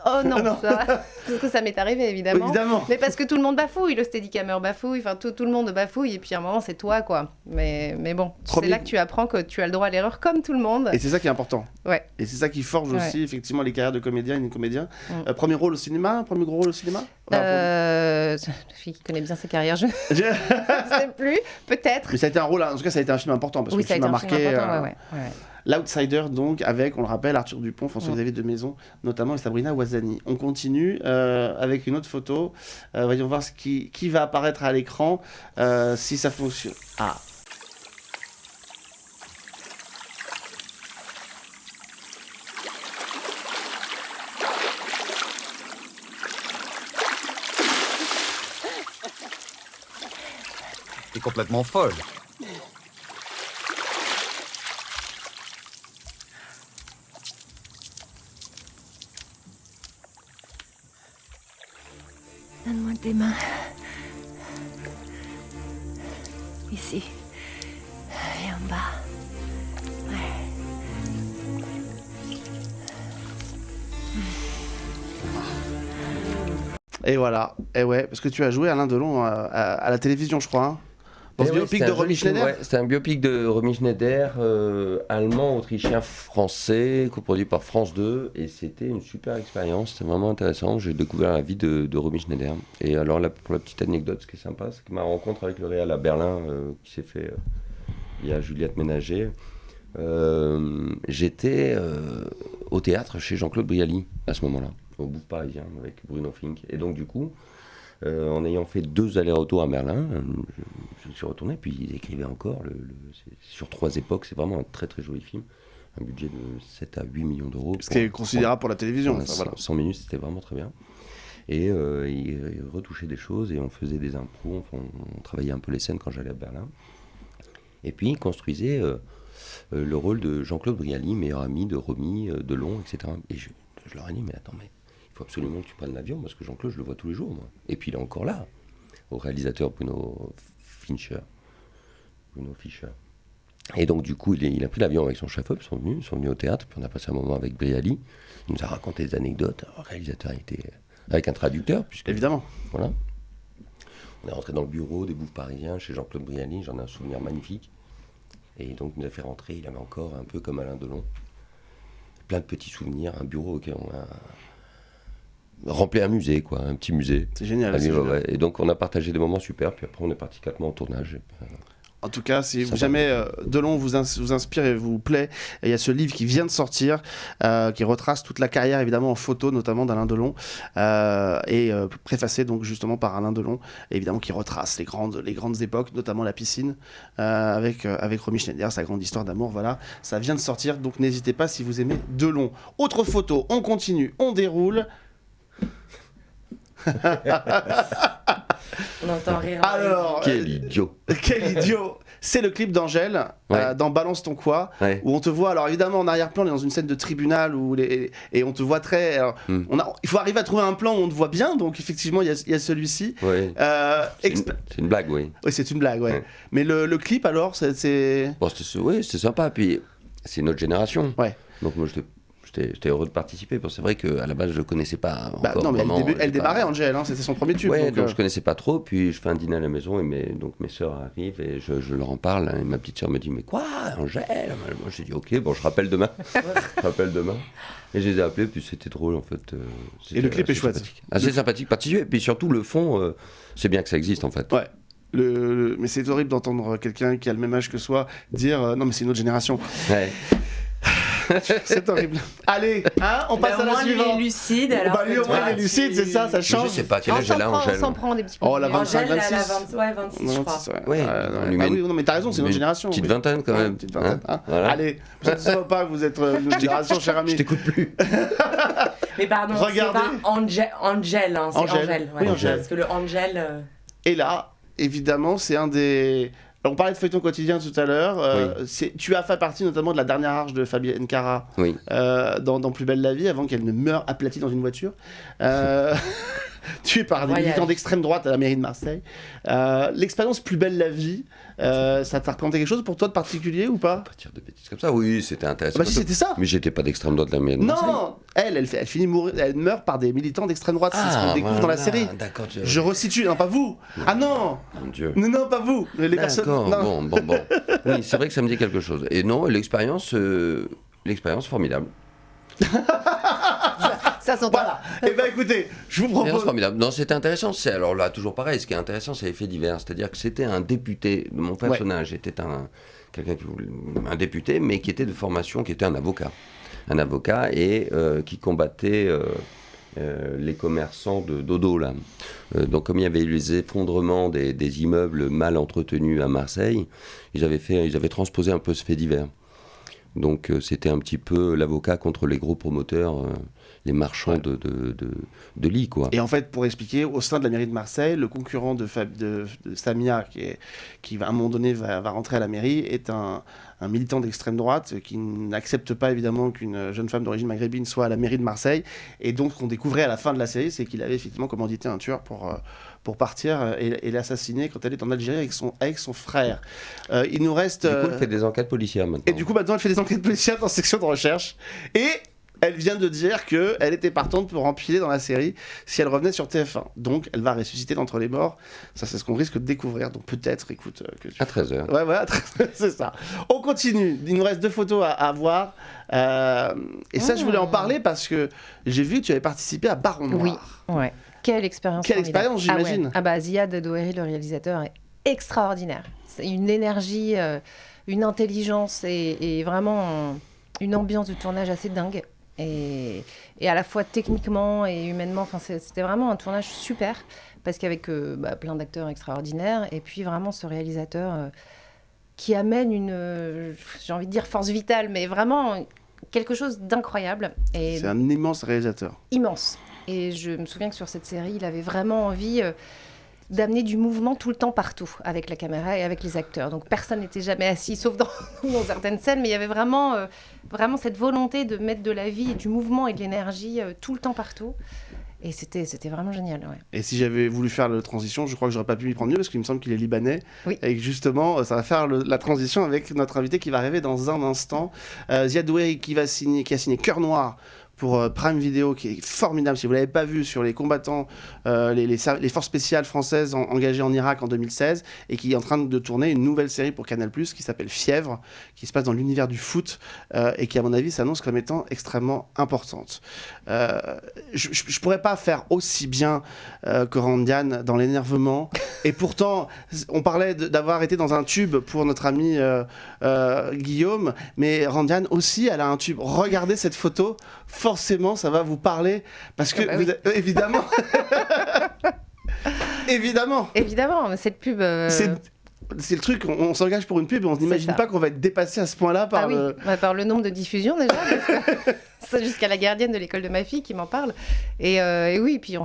Oh non, Non. ça va. Parce que ça m'est arrivé, évidemment. Évidemment. Mais parce que tout le monde bafouille, le steadicammer bafouille, enfin tout le monde bafouille, et puis à un moment, c'est toi, quoi. Mais bon, Premier- c'est là que tu apprends que tu as le droit à l'erreur comme tout le monde. Et c'est ça qui est important. Ouais. Et c'est ça qui forge Ouais. aussi effectivement les carrières de comédiens et de comédiens. Premier rôle au cinéma, premier gros rôle au cinéma. La fille qui connaît bien sa carrière, je ne sais plus, peut-être. Mais ça a été un rôle, en tout cas ça a été un film important parce Oui, que ça a le film été a un film marqué important, ouais. L'Outsider donc avec, on le rappelle, Arthur Dupont, François-Xavier de Maison notamment et Sabrina Ouazani. On continue avec une autre photo. Voyons voir qui va apparaître à l'écran si ça fonctionne. Ah. T'es complètement folle. Donne-moi tes mains. Ici. Et en bas. Et voilà. Et ouais, parce que tu as joué Alain Delon à la télévision, je crois. Hein. Dans ce Ouais, biopic c'était de un joli Romy film, Schneider. ouais. C'était un biopic de Romy Schneider, allemand, autrichien, français, coproduit par France 2. Et c'était une super expérience, c'était vraiment intéressant. J'ai découvert la vie de Romy Schneider. Et alors, là, pour la petite anecdote, ce qui est sympa, c'est que ma rencontre avec le réal à Berlin, qui s'est fait il y a Juliette Ménager, j'étais au théâtre chez Jean-Claude Brialy à ce moment-là, au Bouffe Parisien, avec Bruno Fink. Et donc, du coup, en ayant fait 2 allers-retours à Berlin, je suis retourné, puis il écrivait encore, c'est sur 3 époques, c'est vraiment un très très joli film, un budget de 7 à 8 millions d'euros. Ce qui est considérable pour la télévision. Voilà, Enfin, voilà. 100 minutes, c'était vraiment très bien. Et il retouchait des choses, et on faisait des impros, enfin, on travaillait un peu les scènes quand j'allais à Berlin. Et puis il construisait le rôle de Jean-Claude Brialy, meilleur ami de Romy, Delon, etc. Et je leur ai dit, mais attends, mais il faut absolument que tu prennes l'avion, parce que Jean-Claude, je le vois tous les jours, moi. Et puis il est encore là, au réalisateur Bruno Fischer. Et donc du coup, il a pris l'avion avec son chef-op, ils sont venus au théâtre, puis on a passé un moment avec Brialy. Il nous a raconté des anecdotes. Alors, le réalisateur était avec un traducteur, puisque... Évidemment. Voilà. On est rentré dans le bureau des Bouffes Parisiens chez Jean-Claude Brialy, j'en ai un souvenir magnifique. Et donc il nous a fait rentrer, il avait encore un peu comme Alain Delon, plein de petits souvenirs, un bureau auquel on a rempli un musée, quoi, un petit musée. C'est génial. Ah, c'est ouais, génial. ouais. Et donc on a partagé des moments super, puis après on est parti 4 mois en tournage. Et puis, En tout cas, si Ça jamais Delon vous inspire et vous plaît, il y a ce livre qui vient de sortir, qui retrace toute la carrière évidemment en photo, notamment d'Alain Delon, et préfacé donc justement par Alain Delon, et évidemment qui retrace les grandes époques, notamment la piscine, avec Romy Schneider, sa grande histoire d'amour. Voilà, ça vient de sortir, donc n'hésitez pas si vous aimez Delon. Autre photo, on continue, on déroule. On entend rire. Alors, quel idiot. quel idiot! C'est le clip d'Angèle Ouais. dans Balance ton quoi, Ouais. où on te voit, alors évidemment en arrière-plan, on est dans une scène de tribunal et on te voit très. Alors, il faut arriver à trouver un plan où on te voit bien, donc effectivement il y a celui-ci. Ouais. C'est une blague, oui. Oui, c'est une blague, ouais. Ouais. Mais le clip alors, c'est. Bon, c'était sympa, puis c'est notre génération. Ouais. Donc moi j'étais heureux de participer, parce que c'est vrai qu'à la base je le connaissais pas Bah, encore non, mais vraiment, elle démarrait, Angèle, hein, c'était son premier tube. Ouais, donc, donc je connaissais pas trop, puis je fais un dîner à la maison et mes sœurs arrivent et je leur en parle, et ma petite sœur me dit mais quoi, Angèle? Moi j'ai dit ok, bon je rappelle demain. Et je les ai appelés, puis c'était drôle en fait. Et le clip est chouette. Assez sympathique, participer, et puis surtout le fond, c'est bien que ça existe en fait. Ouais. Mais c'est horrible d'entendre quelqu'un qui a le même âge que soi dire non mais c'est une autre génération. Ouais. C'est horrible. Allez, hein, on passe à la Lui, il est suivante. lucide. Bah, Alors lui au moins toi, il est lucide, c'est ça Je change. sais pas quel On âge elle a, s'en Angèle. prend des petits Oh, la coups. 25, Angèle, elle a 26. 26, je crois. 26, ouais. Ouais, Ah lui met oui, non mais t'as raison, c'est notre une génération. petite oui. vingtaine quand Ouais, même. une petite vingtaine, hein. Voilà. Allez, je ne sais pas que vous êtes notre génération, cher ami. Je t'écoute plus. Mais pardon, Regardez. c'est pas Angèle, hein, c'est Angèle. Angèle. Oui, Angèle. Parce que le Angèle... Et là, évidemment, c'est un des... On parlait de feuilleton quotidien tout à l'heure. Tu as fait partie notamment de la dernière arche de Fabienne Cara dans Plus belle la vie, avant qu'elle ne meure aplatie dans une voiture. Tué par des militants d'extrême droite à la mairie de Marseille. L'expérience Plus belle la vie, ça t'a représenté quelque chose pour toi de particulier ou pas? Pas dire de bêtises comme ça, oui, c'était intéressant. Bah si, c'était ça. Mais j'étais pas d'extrême droite de la mairie de Marseille. Non, elle finit mourir, elle meurt par des militants d'extrême droite. C'est ce qu'on découvre dans la série. D'accord, je resitue, non pas vous. Ah non. Mon Dieu. Non, pas vous. Les personnes. Bon. Oui, c'est vrai que ça me dit quelque chose. Et non, l'expérience formidable. Ça s'entend. Voilà. Eh ben écoutez, je vous propose. Formidable. Non, c'était intéressant. Alors là, toujours pareil. Ce qui est intéressant, c'est les faits divers. C'est-à-dire que c'était un député. Mon personnage était un député, mais qui était de formation, qui était un avocat et qui combattait les commerçants de dodo là. Donc comme il y avait eu les effondrements des immeubles mal entretenus à Marseille, ils avaient transposé un peu ce fait divers. Donc c'était un petit peu l'avocat contre les gros promoteurs, les marchands de lits, quoi. Et en fait, pour expliquer, au sein de la mairie de Marseille, le concurrent de Samia, qui à un moment donné va rentrer à la mairie, est un militant d'extrême droite qui n'accepte pas évidemment qu'une jeune femme d'origine maghrébine soit à la mairie de Marseille. Et donc, ce qu'on découvrait à la fin de la série, c'est qu'il avait effectivement commandité un tueur pour partir et l'assassiner quand elle est en Algérie avec son frère. Il nous reste... Du coup, elle fait des enquêtes policières maintenant. Et du coup, maintenant, elle fait des enquêtes policières dans section de recherche. Et elle vient de dire qu'elle était partante pour empiler dans la série si elle revenait sur TF1. Donc, elle va ressusciter d'entre les morts. Ça, c'est ce qu'on risque de découvrir. Donc, peut-être, écoute... À 13h. Ouais, à 13h, c'est ça. On continue. Il nous reste 2 photos à voir. Et ça, je voulais en parler parce que j'ai vu que tu avais participé à Baron Noir. Oui, ouais. Quelle expérience. Quelle expérience, j'imagine. Ziad Doueri, le réalisateur, est extraordinaire. C'est une énergie, une intelligence et vraiment une ambiance de tournage assez dingue. Et à la fois techniquement et humainement, c'était vraiment un tournage super, parce qu'avec plein d'acteurs extraordinaires, et puis vraiment ce réalisateur qui amène j'ai envie de dire force vitale, mais vraiment quelque chose d'incroyable. C'est un immense réalisateur. Immense. Et je me souviens que sur cette série, il avait vraiment envie d'amener du mouvement tout le temps partout, avec la caméra et avec les acteurs. Donc personne n'était jamais assis, sauf dans certaines scènes, mais il y avait vraiment cette volonté de mettre de la vie et du mouvement et de l'énergie tout le temps partout. Et c'était vraiment génial. Ouais. Et si j'avais voulu faire la transition, je crois que j'aurais pas pu m'y prendre mieux, parce qu'il me semble qu'il est libanais. Oui. Et que justement, ça va faire la transition avec notre invité qui va arriver dans un instant. Ziad Doueri qui a signé Cœur Noir pour Prime Video, qui est formidable. Si vous ne l'avez pas vu, sur les combattants, les forces spéciales françaises engagées en Irak en 2016, et qui est en train de tourner une nouvelle série pour Canal+, qui s'appelle Fièvre, qui se passe dans l'univers du foot, et qui, à mon avis, s'annonce comme étant extrêmement importante. Je ne pourrais pas faire aussi bien que Randian dans l'énervement, et pourtant, on parlait d'avoir été dans un tube pour notre ami Guillaume, mais Randian aussi, elle a un tube. Regardez cette photo, forcément, ça va vous parler, parce que, évidemment... Évidemment, mais cette pub... C'est le truc, on s'engage pour une pub et on n'imagine pas qu'on va être dépassé à ce point-là par par le nombre de diffusions déjà, parce que c'est jusqu'à la gardienne de l'école de ma fille qui m'en parle. Et oui, puis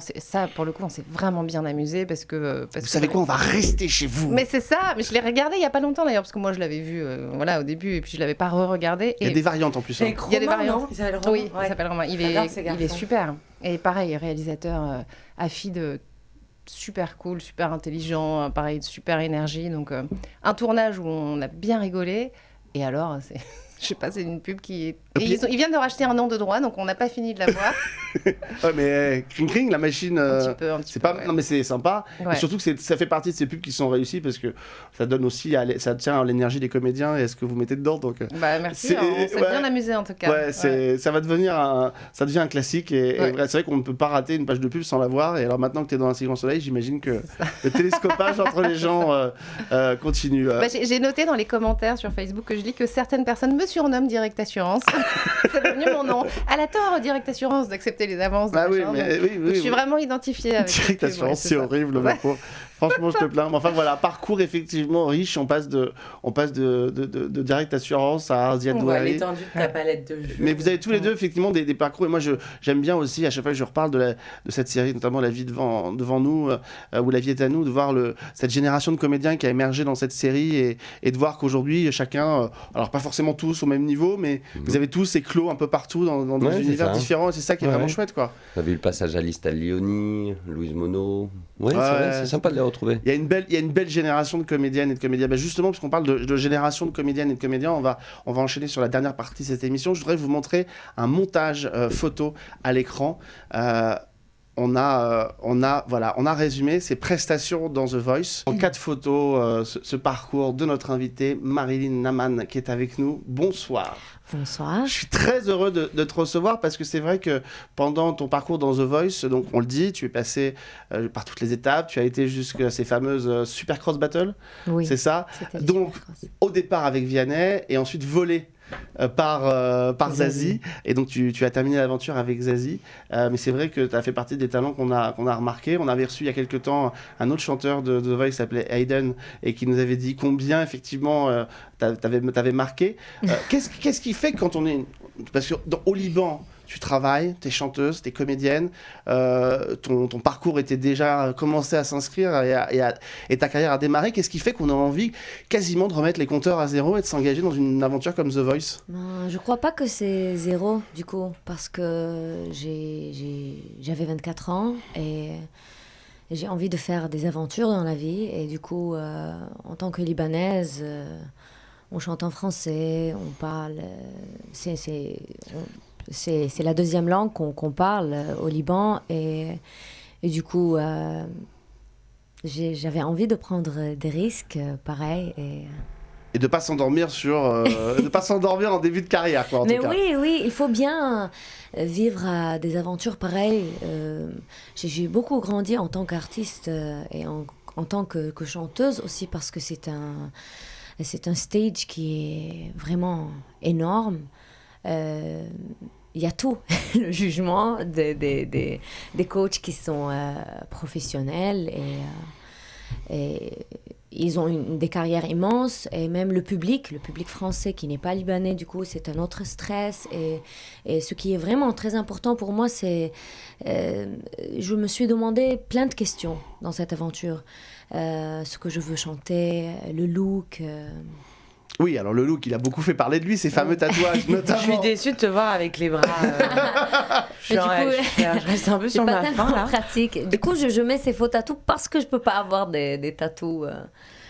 pour le coup, on s'est vraiment bien amusé parce que... Vous savez quoi, on va rester chez vous. Mais c'est ça, mais je l'ai regardé il n'y a pas longtemps d'ailleurs, parce que moi je l'avais vu au début et puis je ne l'avais pas re-regardé. Il y a des variantes en plus. Il y a des variantes. Il s'appelle Romain. Il est super. Et pareil, réalisateur Afid, super cool, super intelligent, pareil, super énergie. Donc, un tournage où on a bien rigolé. Et alors, je sais pas, c'est une pub qui est... Ils viennent de racheter un an de droit, donc on n'a pas fini de la voir. Ouais, mais Kring Kring, la machine, un petit peu, non, mais c'est sympa. Ouais. Et surtout que ça fait partie de ces pubs qui sont réussies parce que ça donne aussi, ça tient à l'énergie des comédiens et à ce que vous mettez dedans. Donc, merci, on s'est bien amusé en tout cas. Ouais, ça va devenir ça devient un classique et c'est vrai qu'on ne peut pas rater une page de pub sans la voir. Et alors maintenant que tu es dans un si grand soleil, j'imagine que le télescopage entre les gens continue. J'ai noté dans les commentaires sur Facebook que je lis que certaines personnes me surnomment Direct Assurance. C'est devenu mon nom. À la tort, Direct Assurance, d'accepter les avances. Oui, je suis vraiment identifiée avec Direct Assurance, c'est horrible, le pauvre. Franchement, je te plains. Mais enfin, voilà, parcours effectivement riche. On passe de Direct Assurance à Arziad On voit Douari. l'étendue de ta palette de jeux. Mais vous avez tous les deux effectivement des parcours. Et moi, j'aime bien aussi, à chaque fois que je reparle de cette série, notamment La vie devant nous, ou La vie est à nous, de voir cette génération de comédiens qui a émergé dans cette série et de voir qu'aujourd'hui, chacun, alors pas forcément tous au même niveau, mais vous avez tous éclos un peu partout dans des univers différents. Et c'est ça qui est vraiment chouette, quoi. On a vu le passage à Lista Lioni, Louise Monod. Ouais, c'est vrai, c'est sympa de les retrouver. Il y a une belle génération de comédiennes et de comédiens. Ben justement, puisqu'on parle de génération de comédiennes et de comédiens, on va enchaîner sur la dernière partie de cette émission. Je voudrais vous montrer un montage photo à l'écran. On a résumé ses prestations dans The Voice. En 4 photos, ce parcours de notre invitée Marilyn Naman qui est avec nous. Bonsoir. Bonsoir. Je suis très heureux de te recevoir parce que c'est vrai que pendant ton parcours dans The Voice, donc on le dit, tu es passé par toutes les étapes, tu as été jusqu'à ces fameuses Supercross Battle, Oui, c'est ça. Donc au départ avec Vianney et ensuite volé par Zazie. Et donc tu as terminé l'aventure avec Zazie. Mais c'est vrai que tu as fait partie des talents qu'on a remarqué. On avait reçu il y a quelques temps un autre chanteur de The Voice qui s'appelait Hayden et qui nous avait dit combien effectivement t'avais marqué. Qu'est-ce qui fait que quand on est... Parce que au Liban, tu travailles, tu es chanteuse, tu es comédienne, ton parcours était déjà commencé à s'inscrire et ta carrière a démarré. Qu'est-ce qui fait qu'on a envie quasiment de remettre les compteurs à zéro et de s'engager dans une aventure comme The Voice? Je crois pas que c'est zéro, du coup, parce que j'avais 24 ans et j'ai envie de faire des aventures dans la vie. Et du coup, en tant que Libanaise, on chante en français, on parle... C'est la deuxième langue qu'on parle au Liban et du coup j'avais envie de prendre des risques pareil et de pas s'endormir de pas s'endormir en début de carrière, quoi, en tout cas. Oui, il faut bien vivre des aventures pareilles. J'ai beaucoup grandi en tant qu'artiste et en tant que chanteuse aussi parce que c'est un stage qui est vraiment énorme. Il y a tout, le jugement des coachs qui sont professionnels et ils ont des carrières immenses et même le public français qui n'est pas libanais, du coup c'est un autre stress et ce qui est vraiment très important pour moi c'est je me suis demandé plein de questions dans cette aventure, ce que je veux chanter, le look... Oui, alors le look, il a beaucoup fait parler de lui, ses fameux tatouages notamment. Je suis déçue de te voir avec les bras. Je reste un peu sur ma faim là. Pratique. Du coup, je mets ces faux tatous parce que je peux pas avoir des tatous.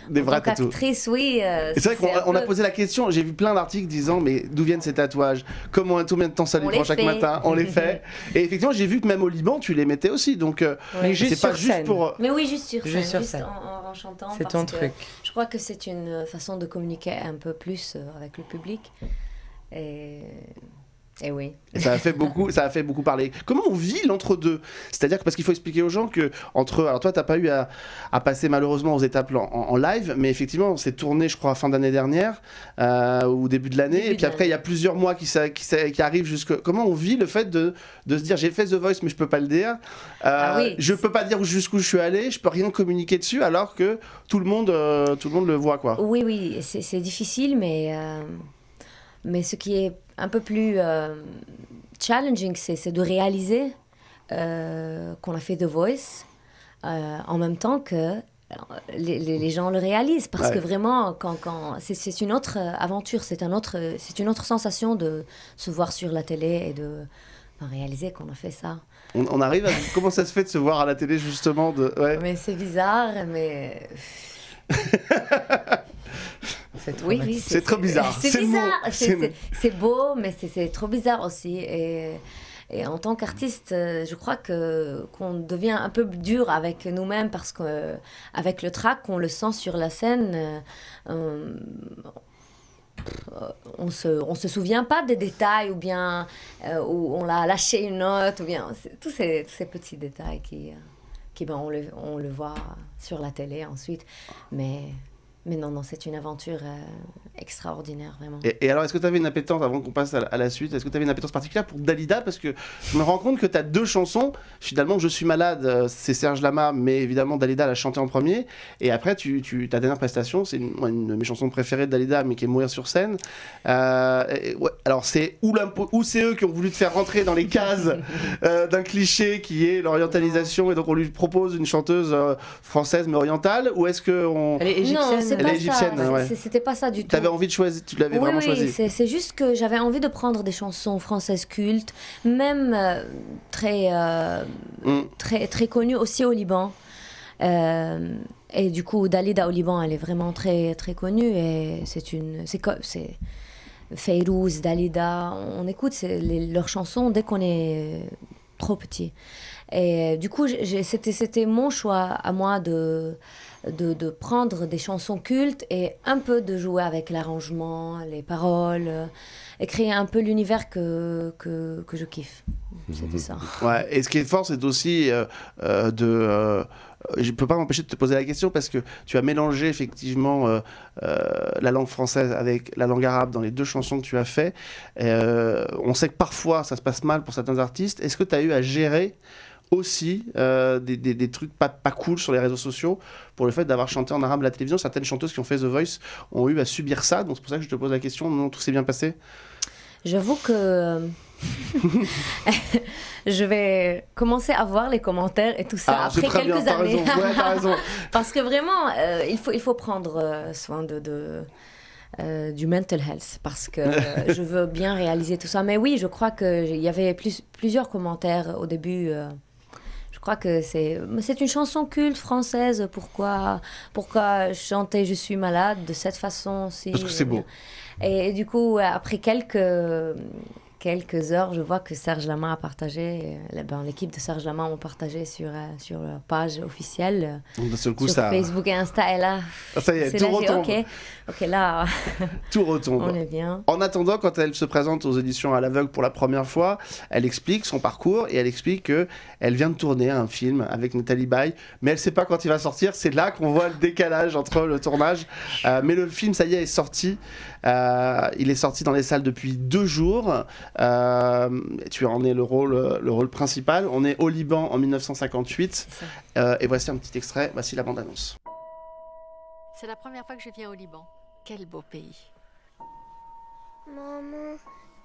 Des vrais tatous. Actrice, oui. C'est vrai qu'on a posé la question, j'ai vu plein d'articles disant mais d'où viennent ces tatouages? Combien de temps ça lui prend chaque matin? On les fait. Et effectivement, j'ai vu que même au Liban, tu les mettais aussi. Donc, mais c'est pas juste pour... Mais oui, juste sur scène. Juste en chantant. C'est ton truc. Je crois que c'est une façon de communiquer un peu plus avec le public. Et oui. Et ça a fait beaucoup parler. Comment on vit l'entre-deux? C'est-à-dire que, parce qu'il faut expliquer aux gens que, alors toi, t'as pas eu à passer malheureusement aux étapes en live, mais effectivement, c'est tourné, je crois, fin d'année dernière, ou début de l'année, et puis après, il y a plusieurs mois qui arrivent jusque... Comment on vit le fait de se dire, j'ai fait The Voice, mais je peux pas le dire, oui, je peux pas dire jusqu'où je suis allé, je peux rien communiquer dessus, alors que tout le monde le voit, quoi. Oui, c'est difficile, mais ce qui est un peu plus challenging, c'est de réaliser qu'on a fait The Voice en même temps que les gens le réalisent. Parce que vraiment, quand c'est une autre aventure, c'est une autre sensation de se voir sur la télé et de réaliser qu'on a fait ça. On arrive à... Comment ça se fait de se voir à la télé, justement Mais c'est bizarre, mais... Oui, c'est trop bizarre. C'est bizarre. C'est beau, mais c'est trop bizarre aussi. Et en tant qu'artiste, je crois qu'on devient un peu dur avec nous-mêmes parce qu'avec le track, on le sent sur la scène. On se souvient pas des détails ou bien où on a lâché une note ou bien tous ces petits détails qui on le voit sur la télé ensuite, mais Mais non, c'est une aventure extraordinaire, vraiment. Et alors, est-ce que tu avais une appétence, avant qu'on passe à la suite, est-ce que tu avais une appétence particulière pour Dalida? Parce que je me rends compte que tu as 2 chansons. Finalement, Je suis malade, c'est Serge Lama, mais évidemment, Dalida l'a chanté en premier. Et après, ta dernière prestation, c'est une de mes chansons préférées de Dalida, mais qui est Mourir sur scène. Ouais, alors, c'est ou c'est eux qui ont voulu te faire rentrer dans les cases d'un cliché qui est l'orientalisation, et donc on lui propose une chanteuse française mais orientale, ou est-ce que Elle est égyptienne. Non, c'est Elle pas est égyptienne, ça. ouais. C'était pas ça du tout. t'avais envie de choisir, tu l'avais vraiment choisi? Oui, c'est juste que j'avais envie de prendre des chansons françaises cultes, même très très connues aussi au Liban. Et du coup, Dalida au Liban, elle est vraiment très très connue, et c'est Fayrouz, Dalida, on écoute leurs chansons dès qu'on est trop petit. Et du coup, c'était mon choix à moi de prendre des chansons cultes et un peu de jouer avec l'arrangement, les paroles, et créer un peu l'univers que je kiffe. C'était ça. Ouais, et ce qui est fort, c'est aussi je peux pas m'empêcher de te poser la question, parce que tu as mélangé effectivement la langue française avec la langue arabe dans les 2 chansons que tu as fait. On sait que parfois ça se passe mal pour certains artistes. Est-ce que tu as eu à gérer aussi des trucs pas cool sur les réseaux sociaux pour le fait d'avoir chanté en arabe à la télévision? Certaines chanteuses qui ont fait The Voice ont eu à subir ça, donc c'est pour ça que je te pose la question. Non, tout s'est bien passé? J'avoue que je vais commencer à voir les commentaires et tout ça après quelques années. Raison. Ouais, t'as raison. Parce que vraiment, il faut prendre soin du mental health, parce que je veux bien réaliser tout ça. Mais oui, je crois qu'il y avait plusieurs commentaires au début. Je crois que c'est une chanson culte française. Pourquoi chanter Je suis malade de cette façon-ci? Parce que c'est beau. Et du coup, après quelques heures, je vois que Serge Lama a partagé, l'équipe de Serge Lama ont partagé sur leur page officielle, Donc, d'un seul coup, sur Facebook et Insta, et là, ça y est, tout retombe. Ok, là, Tout retombe. on est bien. En attendant, quand elle se présente aux éditions à l'aveugle pour la première fois, elle explique son parcours, et elle explique qu'elle vient de tourner un film avec Nathalie Baye, mais elle ne sait pas quand il va sortir. C'est là qu'on voit le décalage entre le tournage. Mais le film, ça y est sorti. Il est sorti dans les salles depuis 2 jours. Tu en es le rôle principal. On est au Liban en 1958. Et voici un petit extrait. Voici la bande-annonce. C'est la première fois que je viens au Liban. Quel beau pays. ماما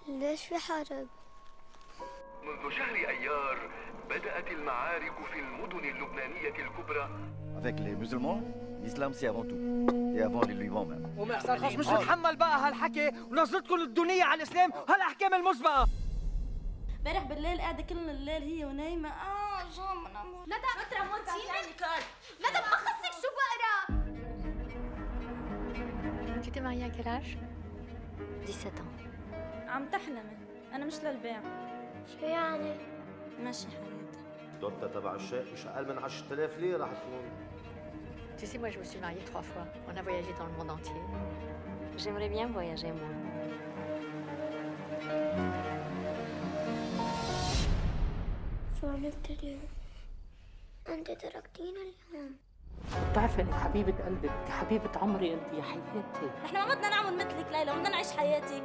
ليش في حرب؟ منذ شهر أيار بدأت المعارك في المدن اللبنانية الكبرى. Avec les musulmans, l'islam c'est avant tout. Et avant les Liban même. ومحسن خلاص مش نتحمل بقى هالحكي ونظرتكم الدنيا على الإسلام وهالأحكام المسبقة. امبارح بالليل قاعدة كل الليل هي ونايمة جام نامو. ندى بترمونتيني ندى ما خصك شو بقرا. Tu t'es mariée à quel âge? 17 ans. عم تحلمي أنا مش للبيع. شو يعني؟ ماشي حياتي. الدولة تبع الشيخ مش أقل من 10,000 ليرة حتكون. Tu sais, moi je me suis mariée 3 fois. On a voyagé dans le monde entier. J'aimerais bien voyager, moi. شو عملت اليوم؟ أنت تركتينا اليوم. بتعرفي انك حبيبة قلبي، انت حبيبة عمري، انت يا حياتي. نحن ما بدنا نعمل مثلك ليلى، بدنا نعيش حياتك.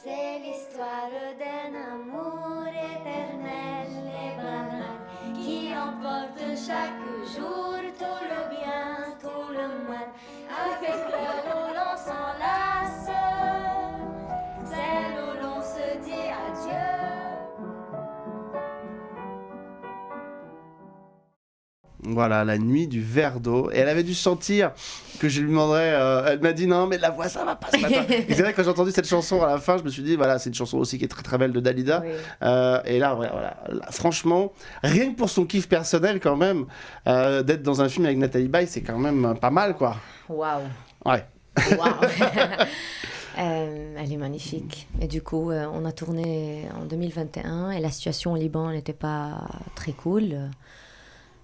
C'est l'histoire d'un amour éternel et banal qui emporte chaque jour tout le bien, tout le mal. Avec l'heure où l'on s'enlace, celle où l'on se dit adieu. Voilà, la nuit du verre d'eau. Et elle avait dû sentir que je lui demanderais. Elle m'a dit non, mais la voix, ça va pas ce matin. Et c'est vrai que quand j'ai entendu cette chanson à la fin, je me suis dit, voilà, c'est une chanson aussi qui est très très belle de Dalida. Oui. Et là, voilà, franchement, rien que pour son kiff personnel, quand même, d'être dans un film avec Nathalie Baye, c'est quand même pas mal, quoi. Waouh. Ouais. Waouh. Elle est magnifique. Et du coup, on a tourné en 2021 et la situation au Liban n'était pas très cool.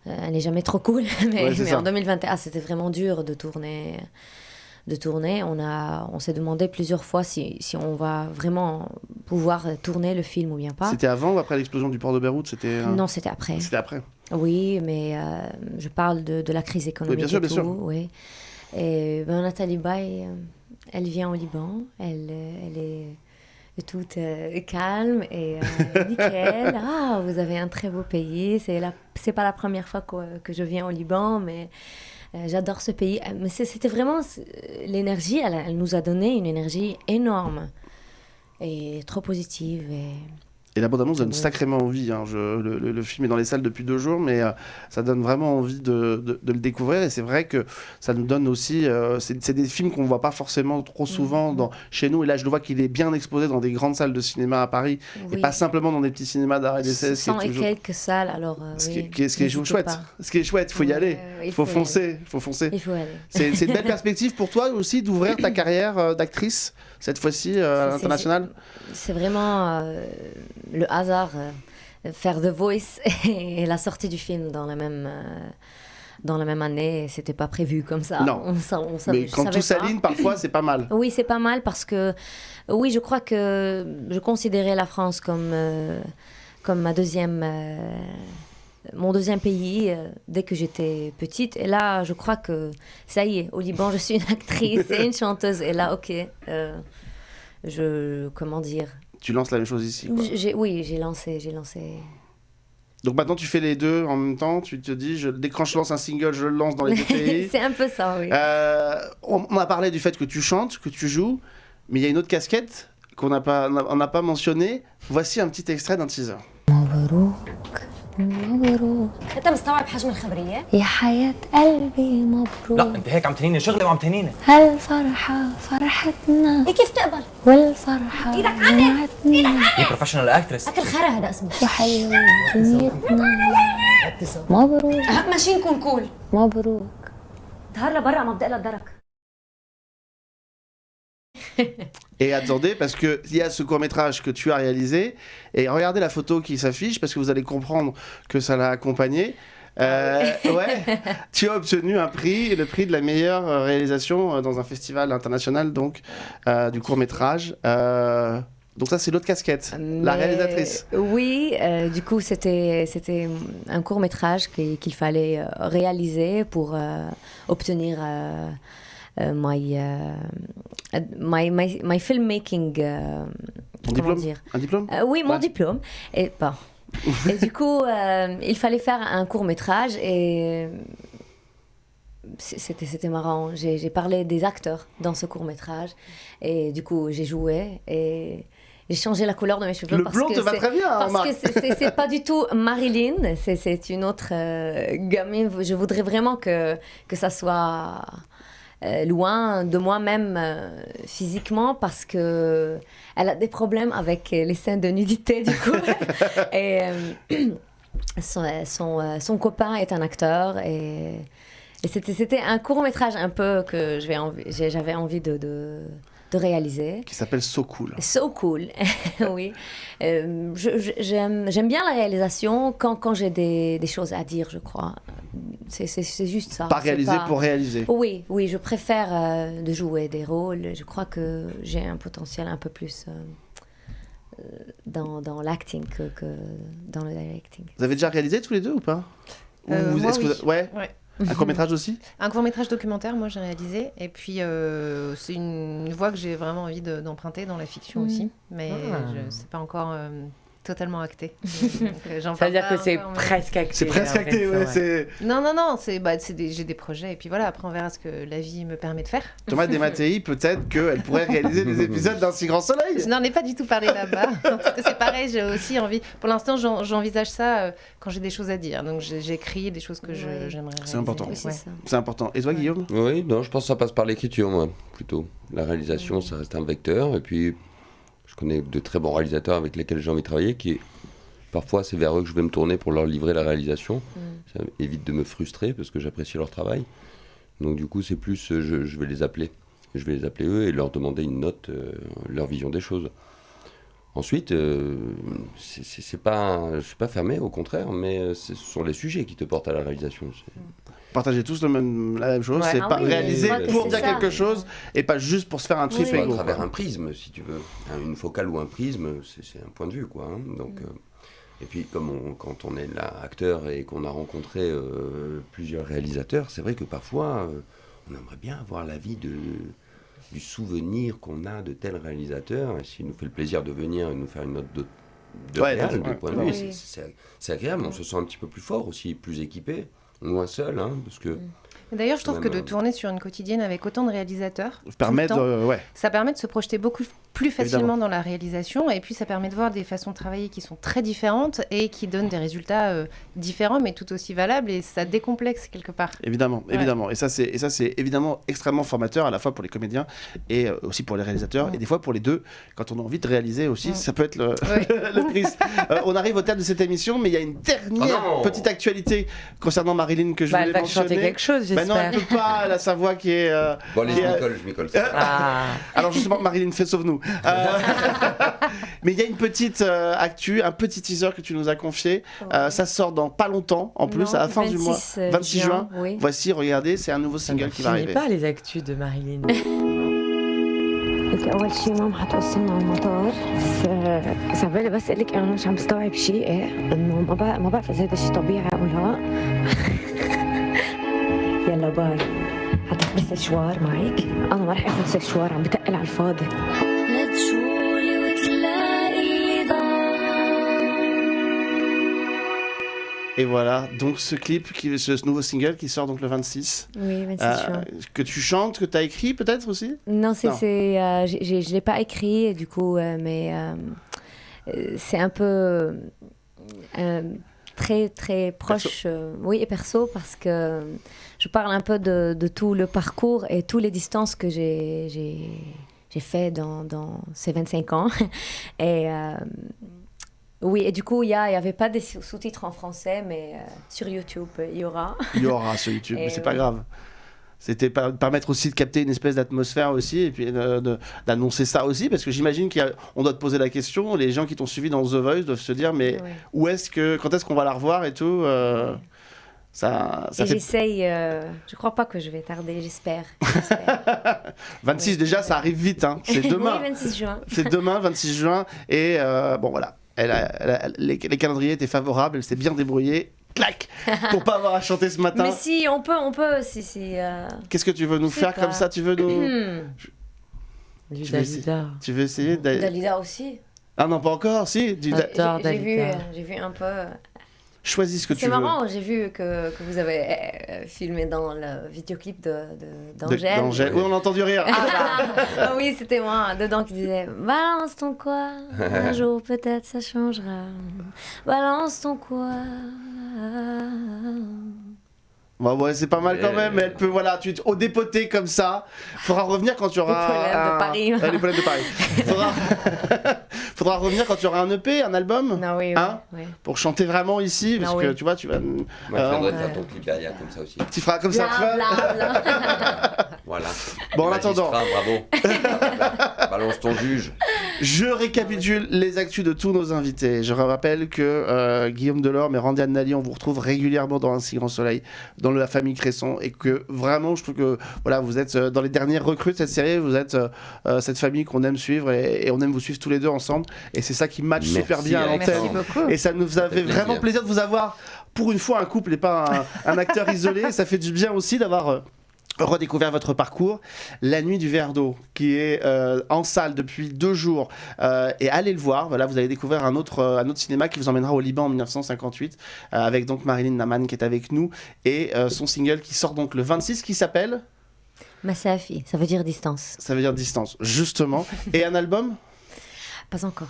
Elle n'est jamais trop cool, mais en 2021, c'était vraiment dur de tourner. On s'est demandé plusieurs fois si on va vraiment pouvoir tourner le film ou bien pas. C'était avant ou après l'explosion du port de Beyrouth? Non, c'était après. C'était après. Oui, mais je parle de la crise économique. Oui, bien sûr, bien sûr. Oui. Et ben, Nathalie Baye, elle vient au Liban, elle est toute calme et nickel. Ah, vous avez un très beau pays. C'est pas la première fois que je viens au Liban, mais j'adore ce pays. Mais c'était vraiment l'énergie. Elle nous a donné une énergie énorme et trop positive. Et la bande-annonce donne sacrément envie. Hein. Le film est dans les salles depuis 2 jours, mais ça donne vraiment envie de le découvrir. Et c'est vrai que ça nous donne aussi... c'est des films qu'on ne voit pas forcément trop souvent chez nous. Et là, je le vois qu'il est bien exposé dans des grandes salles de cinéma à Paris. Oui. Et pas simplement dans des petits cinémas d'art et d'essai. 100 et quelques salles, alors ce qui est chouette. Ce qui est chouette, il faut y aller. Il faut foncer. Il faut aller. C'est une belle perspective pour toi aussi d'ouvrir ta carrière d'actrice, cette fois-ci à l'international. C'est vraiment... le hasard, faire The Voice et la sortie du film dans la même année, c'était pas prévu comme ça. Non. Mais quand tout s'aligne, parfois, c'est pas mal. Oui, c'est pas mal parce que, oui, je crois que je considérais la France comme mon deuxième pays dès que j'étais petite. Et là, je crois que ça y est, au Liban, je suis une actrice et une chanteuse. Et là, ok, comment dire? Tu lances la même chose ici, quoi. Oui, j'ai lancé. Donc maintenant, tu fais les deux en même temps. Tu te dis, dès que je lance un single, je le lance dans les deux pays. C'est un peu ça, oui. On a parlé du fait que tu chantes, que tu joues, mais il y a une autre casquette qu'on n'a pas mentionnée. Voici un petit extrait d'un teaser. مبروك انت مستوعب حجم الخبريه؟ يا حياة قلبي مبروك. لا انت هيك عم تهيني شغلي وعم تهينيني. هالفرحة فرحتنا. كيف تقبل؟ والفرحة ايدك عني ايدك عني. هي بروفيشنال اكترس. اكل خرا هذا اسمه. يا حلوة دنيتنا. مبروك. اهم شيء نكون كول. مبروك. ظهر لبرا ما بدي لها الدرك. Et attendez, parce qu'il y a ce court-métrage que tu as réalisé, et regardez la photo qui s'affiche, parce que vous allez comprendre que ça l'a accompagné. Ouais, tu as obtenu le prix de la meilleure réalisation dans un festival international, donc, du court-métrage. Donc ça, c'est l'autre casquette, la réalisatrice. Oui, du coup, c'était un court-métrage qu'il fallait réaliser pour obtenir... my filmmaking. Comment dire? Un diplôme? Oui, mon diplôme. Et du coup, il fallait faire un court-métrage et c'était marrant. J'ai parlé des acteurs dans ce court-métrage et du coup, j'ai joué et j'ai changé la couleur de mes cheveux. Le blond te va très bien, parce que c'est pas du tout Marilyn, c'est une autre gamine. Je voudrais vraiment que ça soit... loin de moi-même physiquement parce que elle a des problèmes avec les scènes de nudité du coup et son copain est un acteur et c'était un court-métrage un peu que j'avais envie de réaliser. Qui s'appelle So Cool. So Cool, oui. J'aime bien la réalisation quand j'ai des choses à dire, je crois. C'est juste ça. Pas réaliser pour réaliser. Oui, je préfère de jouer des rôles. Je crois que j'ai un potentiel un peu plus dans l'acting que dans le directing. Vous avez déjà réalisé tous les deux ou pas? Moi, oui. Ouais. Un court-métrage aussi? Un court-métrage documentaire, moi j'ai réalisé. Et puis c'est une voie que j'ai vraiment envie d'emprunter dans la fiction aussi. Mais c'est pas encore totalement acté. Ça veut dire que c'est presque acté. C'est presque acté, ouais. Non, j'ai des projets. Et puis voilà, après on verra ce que la vie me permet de faire. Thomas Desmattei, peut-être qu'elle pourrait réaliser des épisodes d'Un si grand soleil. Je n'en ai pas du tout parlé là-bas. Parce que c'est pareil, j'ai aussi envie... Pour l'instant, j'envisage ça quand j'ai des choses à dire. Donc j'écris des choses que j'aimerais réaliser. C'est important. Oui, c'est important. Et toi, Guillaume? Oui, non, je pense que ça passe par l'écriture, moi, plutôt. La réalisation, ça reste un vecteur. Et puis... Je connais de très bons réalisateurs avec lesquels j'ai envie de travailler, parfois c'est vers eux que je vais me tourner pour leur livrer la réalisation. Ça évite de me frustrer parce que j'apprécie leur travail. Donc du coup c'est plus, je vais les appeler. Je vais les appeler eux et leur demander une note, leur vision des choses. Ensuite, je suis pas fermé, au contraire, mais ce sont les sujets qui te portent à la réalisation. Partagez tous la même chose, c'est pas réaliser pour dire quelque chose et pas juste pour se faire un trip égo. À travers un prisme, si tu veux. Une focale ou un prisme, c'est un point de vue, quoi. Hein. Donc, et puis, quand on est là acteur et qu'on a rencontré plusieurs réalisateurs, c'est vrai que parfois, on aimerait bien avoir l'avis du souvenir qu'on a de tel réalisateur. Et s'il nous fait le plaisir de venir et nous faire une note de réal, de point de vue, c'est agréable. On se sent un petit peu plus fort aussi, plus équipé, moins seul, hein, parce que... D'ailleurs, je trouve que de tourner sur une quotidienne avec autant de réalisateurs, ça permet de se projeter beaucoup plus facilement dans la réalisation, et puis ça permet de voir des façons de travailler qui sont très différentes et qui donnent des résultats différents, mais tout aussi valables, et ça décomplexe quelque part. Évidemment. Et ça, c'est évidemment extrêmement formateur, à la fois pour les comédiens et aussi pour les réalisateurs, et des fois pour les deux, quand on a envie de réaliser aussi, ça peut être le triste. On arrive au terme de cette émission, mais il y a une dernière petite actualité concernant Marilyn que je voulais mentionner. Elle va chanter quelque chose, j'espère. Non, elle ne peut pas, elle a sa voix qui est... Bon, allez, je m'y colle. Alors justement, Marilyn, sauve-nous. Mais il y a une petite actu, un petit teaser que tu nous as confié. Ça sort dans pas longtemps, en plus, à la fin du mois. 26 juin. Oui. Voici, regardez, c'est un nouveau single qui va arriver. pas les actus de Marilyn. قلت أول شيء ماما حتوصلنا على المطار فسأبالي بس أقول لك أنا مش عم بستوعب شيء إنه ما بعرف إذا هذا الشيء طبيعي أو لا يلا باي حتاخذي سشوار معك أنا ما رح آخذ سشوار عم بتقل على الفاضي لا تشولي وتلاقي اللي ضاع. Et voilà, donc ce nouveau single qui sort donc le 26. Oui, 26 juin. Que tu chantes, que tu as écrit peut-être aussi ? Non, je ne l'ai pas écrit, du coup, mais c'est un peu très, très proche, et perso, parce que je parle un peu de tout le parcours et toutes les distances que j'ai fait dans ces 25 ans. Et... oui, et du coup, il n'y avait pas des sous-titres en français, mais sur YouTube, il y aura. Il y aura sur YouTube, mais c'est pas grave. C'était permettre aussi de capter une espèce d'atmosphère aussi, et puis d'annoncer ça aussi, parce que j'imagine qu'on doit te poser la question, les gens qui t'ont suivi dans The Voice doivent se dire, mais quand est-ce qu'on va la revoir et tout ça fait... J'essaye, je crois pas que je vais tarder, j'espère. 26 déjà, ça arrive vite, hein. C'est demain. Oui, 26 juin. C'est demain, 26 juin, et bon voilà. Les calendriers étaient favorables, elle s'est bien débrouillée, clac, pour pas avoir à chanter ce matin. Mais si, on peut, Qu'est-ce que tu veux nous faire comme ça ? Tu veux nous... Dalida. Tu veux essayer Dalida aussi. Ah non, pas encore, si. J'ai vu un peu... Choisis ce que tu veux. C'est marrant, j'ai vu que vous avez filmé dans le vidéoclip d'Angèle. Oui, on a entendu rire. Ah oui, c'était moi, dedans, qui disait « Balance ton quoi, un jour peut-être ça changera. Balance ton quoi. » Bah ouais, c'est pas mal quand même, mais elle peut, voilà, au dépoté comme ça. Faudra revenir quand tu auras... Les polèmes de Paris. Faudra revenir quand tu auras un EP, un album. Non, oui. Pour chanter vraiment ici, parce que tu vois, tu vas... Moi, je viendrai faire ton clip derrière, comme ça aussi. Tu feras comme ça, tu vois. Voilà. Bon, en attendant... Bravo. Balance ton juge. Je récapitule les actus de tous nos invités. Je rappelle que Guillaume Delorme et Randy Annali, on vous retrouve régulièrement dans Un si grand soleil, dans la famille Cresson, et que vraiment, je trouve que voilà, vous êtes dans les dernières recrues de cette série, vous êtes cette famille qu'on aime suivre, et on aime vous suivre tous les deux ensemble, et c'est ça qui match super bien à l'antenne. Et ça nous avait vraiment plaisir de vous avoir pour une fois un couple et pas un acteur isolé. Ça fait du bien aussi d'avoir redécouvert votre parcours. La Nuit du verre d'eau, qui est en salle depuis 2 jours, et allez le voir. Voilà, vous allez découvrir un autre cinéma qui vous emmènera au Liban en 1958, avec donc Marilyn Naman qui est avec nous, et son single qui sort donc le 26, qui s'appelle Masafi, ça veut dire distance. Ça veut dire distance, justement. Et un album? Pas encore.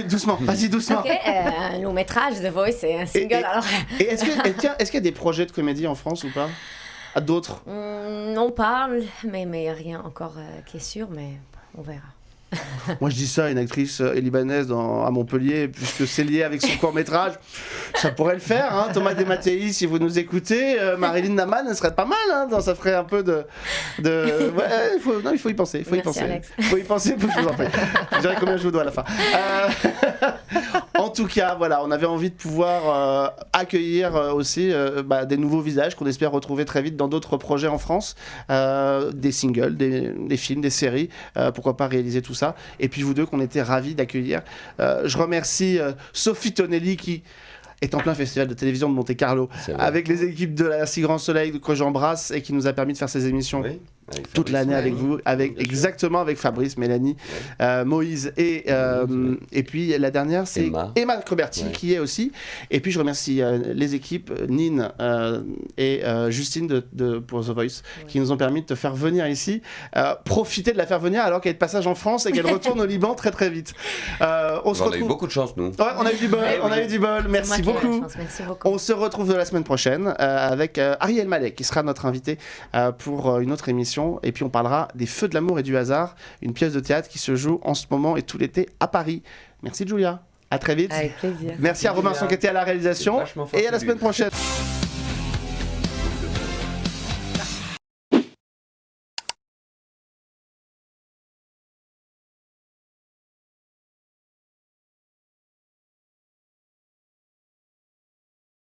Doucement, vas-y doucement. Ok, un long métrage, The Voice, c'est un single. Et est-ce qu'il y a des projets de comédie en France ou pas? À d'autres? On parle, mais il n'y a rien encore qui est sûr, mais on verra. Moi je dis ça à une actrice libanaise à Montpellier, puisque c'est lié avec son court-métrage. Ça pourrait le faire, hein. Thomas Desmattei, si vous nous écoutez. Marilyn Naman, elle serait pas mal, hein. Ça ferait un peu de... Ouais, il faut y penser. Il faut y penser, je vous en prie. Je dirais combien je vous dois à la fin. En tout cas, voilà, on avait envie de pouvoir accueillir aussi des nouveaux visages qu'on espère retrouver très vite dans d'autres projets en France, des singles, des films, des séries, pourquoi pas réaliser tout ça. Et puis vous deux qu'on était ravis d'accueillir. Je remercie Sophie Tonelli qui est en plein festival de télévision de Monte-Carlo, avec les équipes de la Si Grand Soleil que j'embrasse et qui nous a permis de faire ces émissions. Toute l'année avec vous, exactement avec Fabrice, Mélanie, Moïse et puis la dernière c'est Emma Coberti qui est aussi. Et puis je remercie les équipes Nine et Justine pour The Voice qui nous ont permis de te faire venir ici, profiter de la faire venir alors qu'elle est de passage en France et qu'elle retourne au Liban très très vite. On a eu beaucoup de chance nous. Ouais, on a eu du bol, merci beaucoup. On se retrouve la semaine prochaine avec Ariel Malek qui sera notre invité pour une autre émission. Et puis on parlera des Feux de l'amour et du hasard, une pièce de théâtre qui se joue en ce moment et tout l'été à Paris. Merci Julia, à très vite. Avec plaisir. Merci à Romain Son qui était à la réalisation et à la semaine prochaine.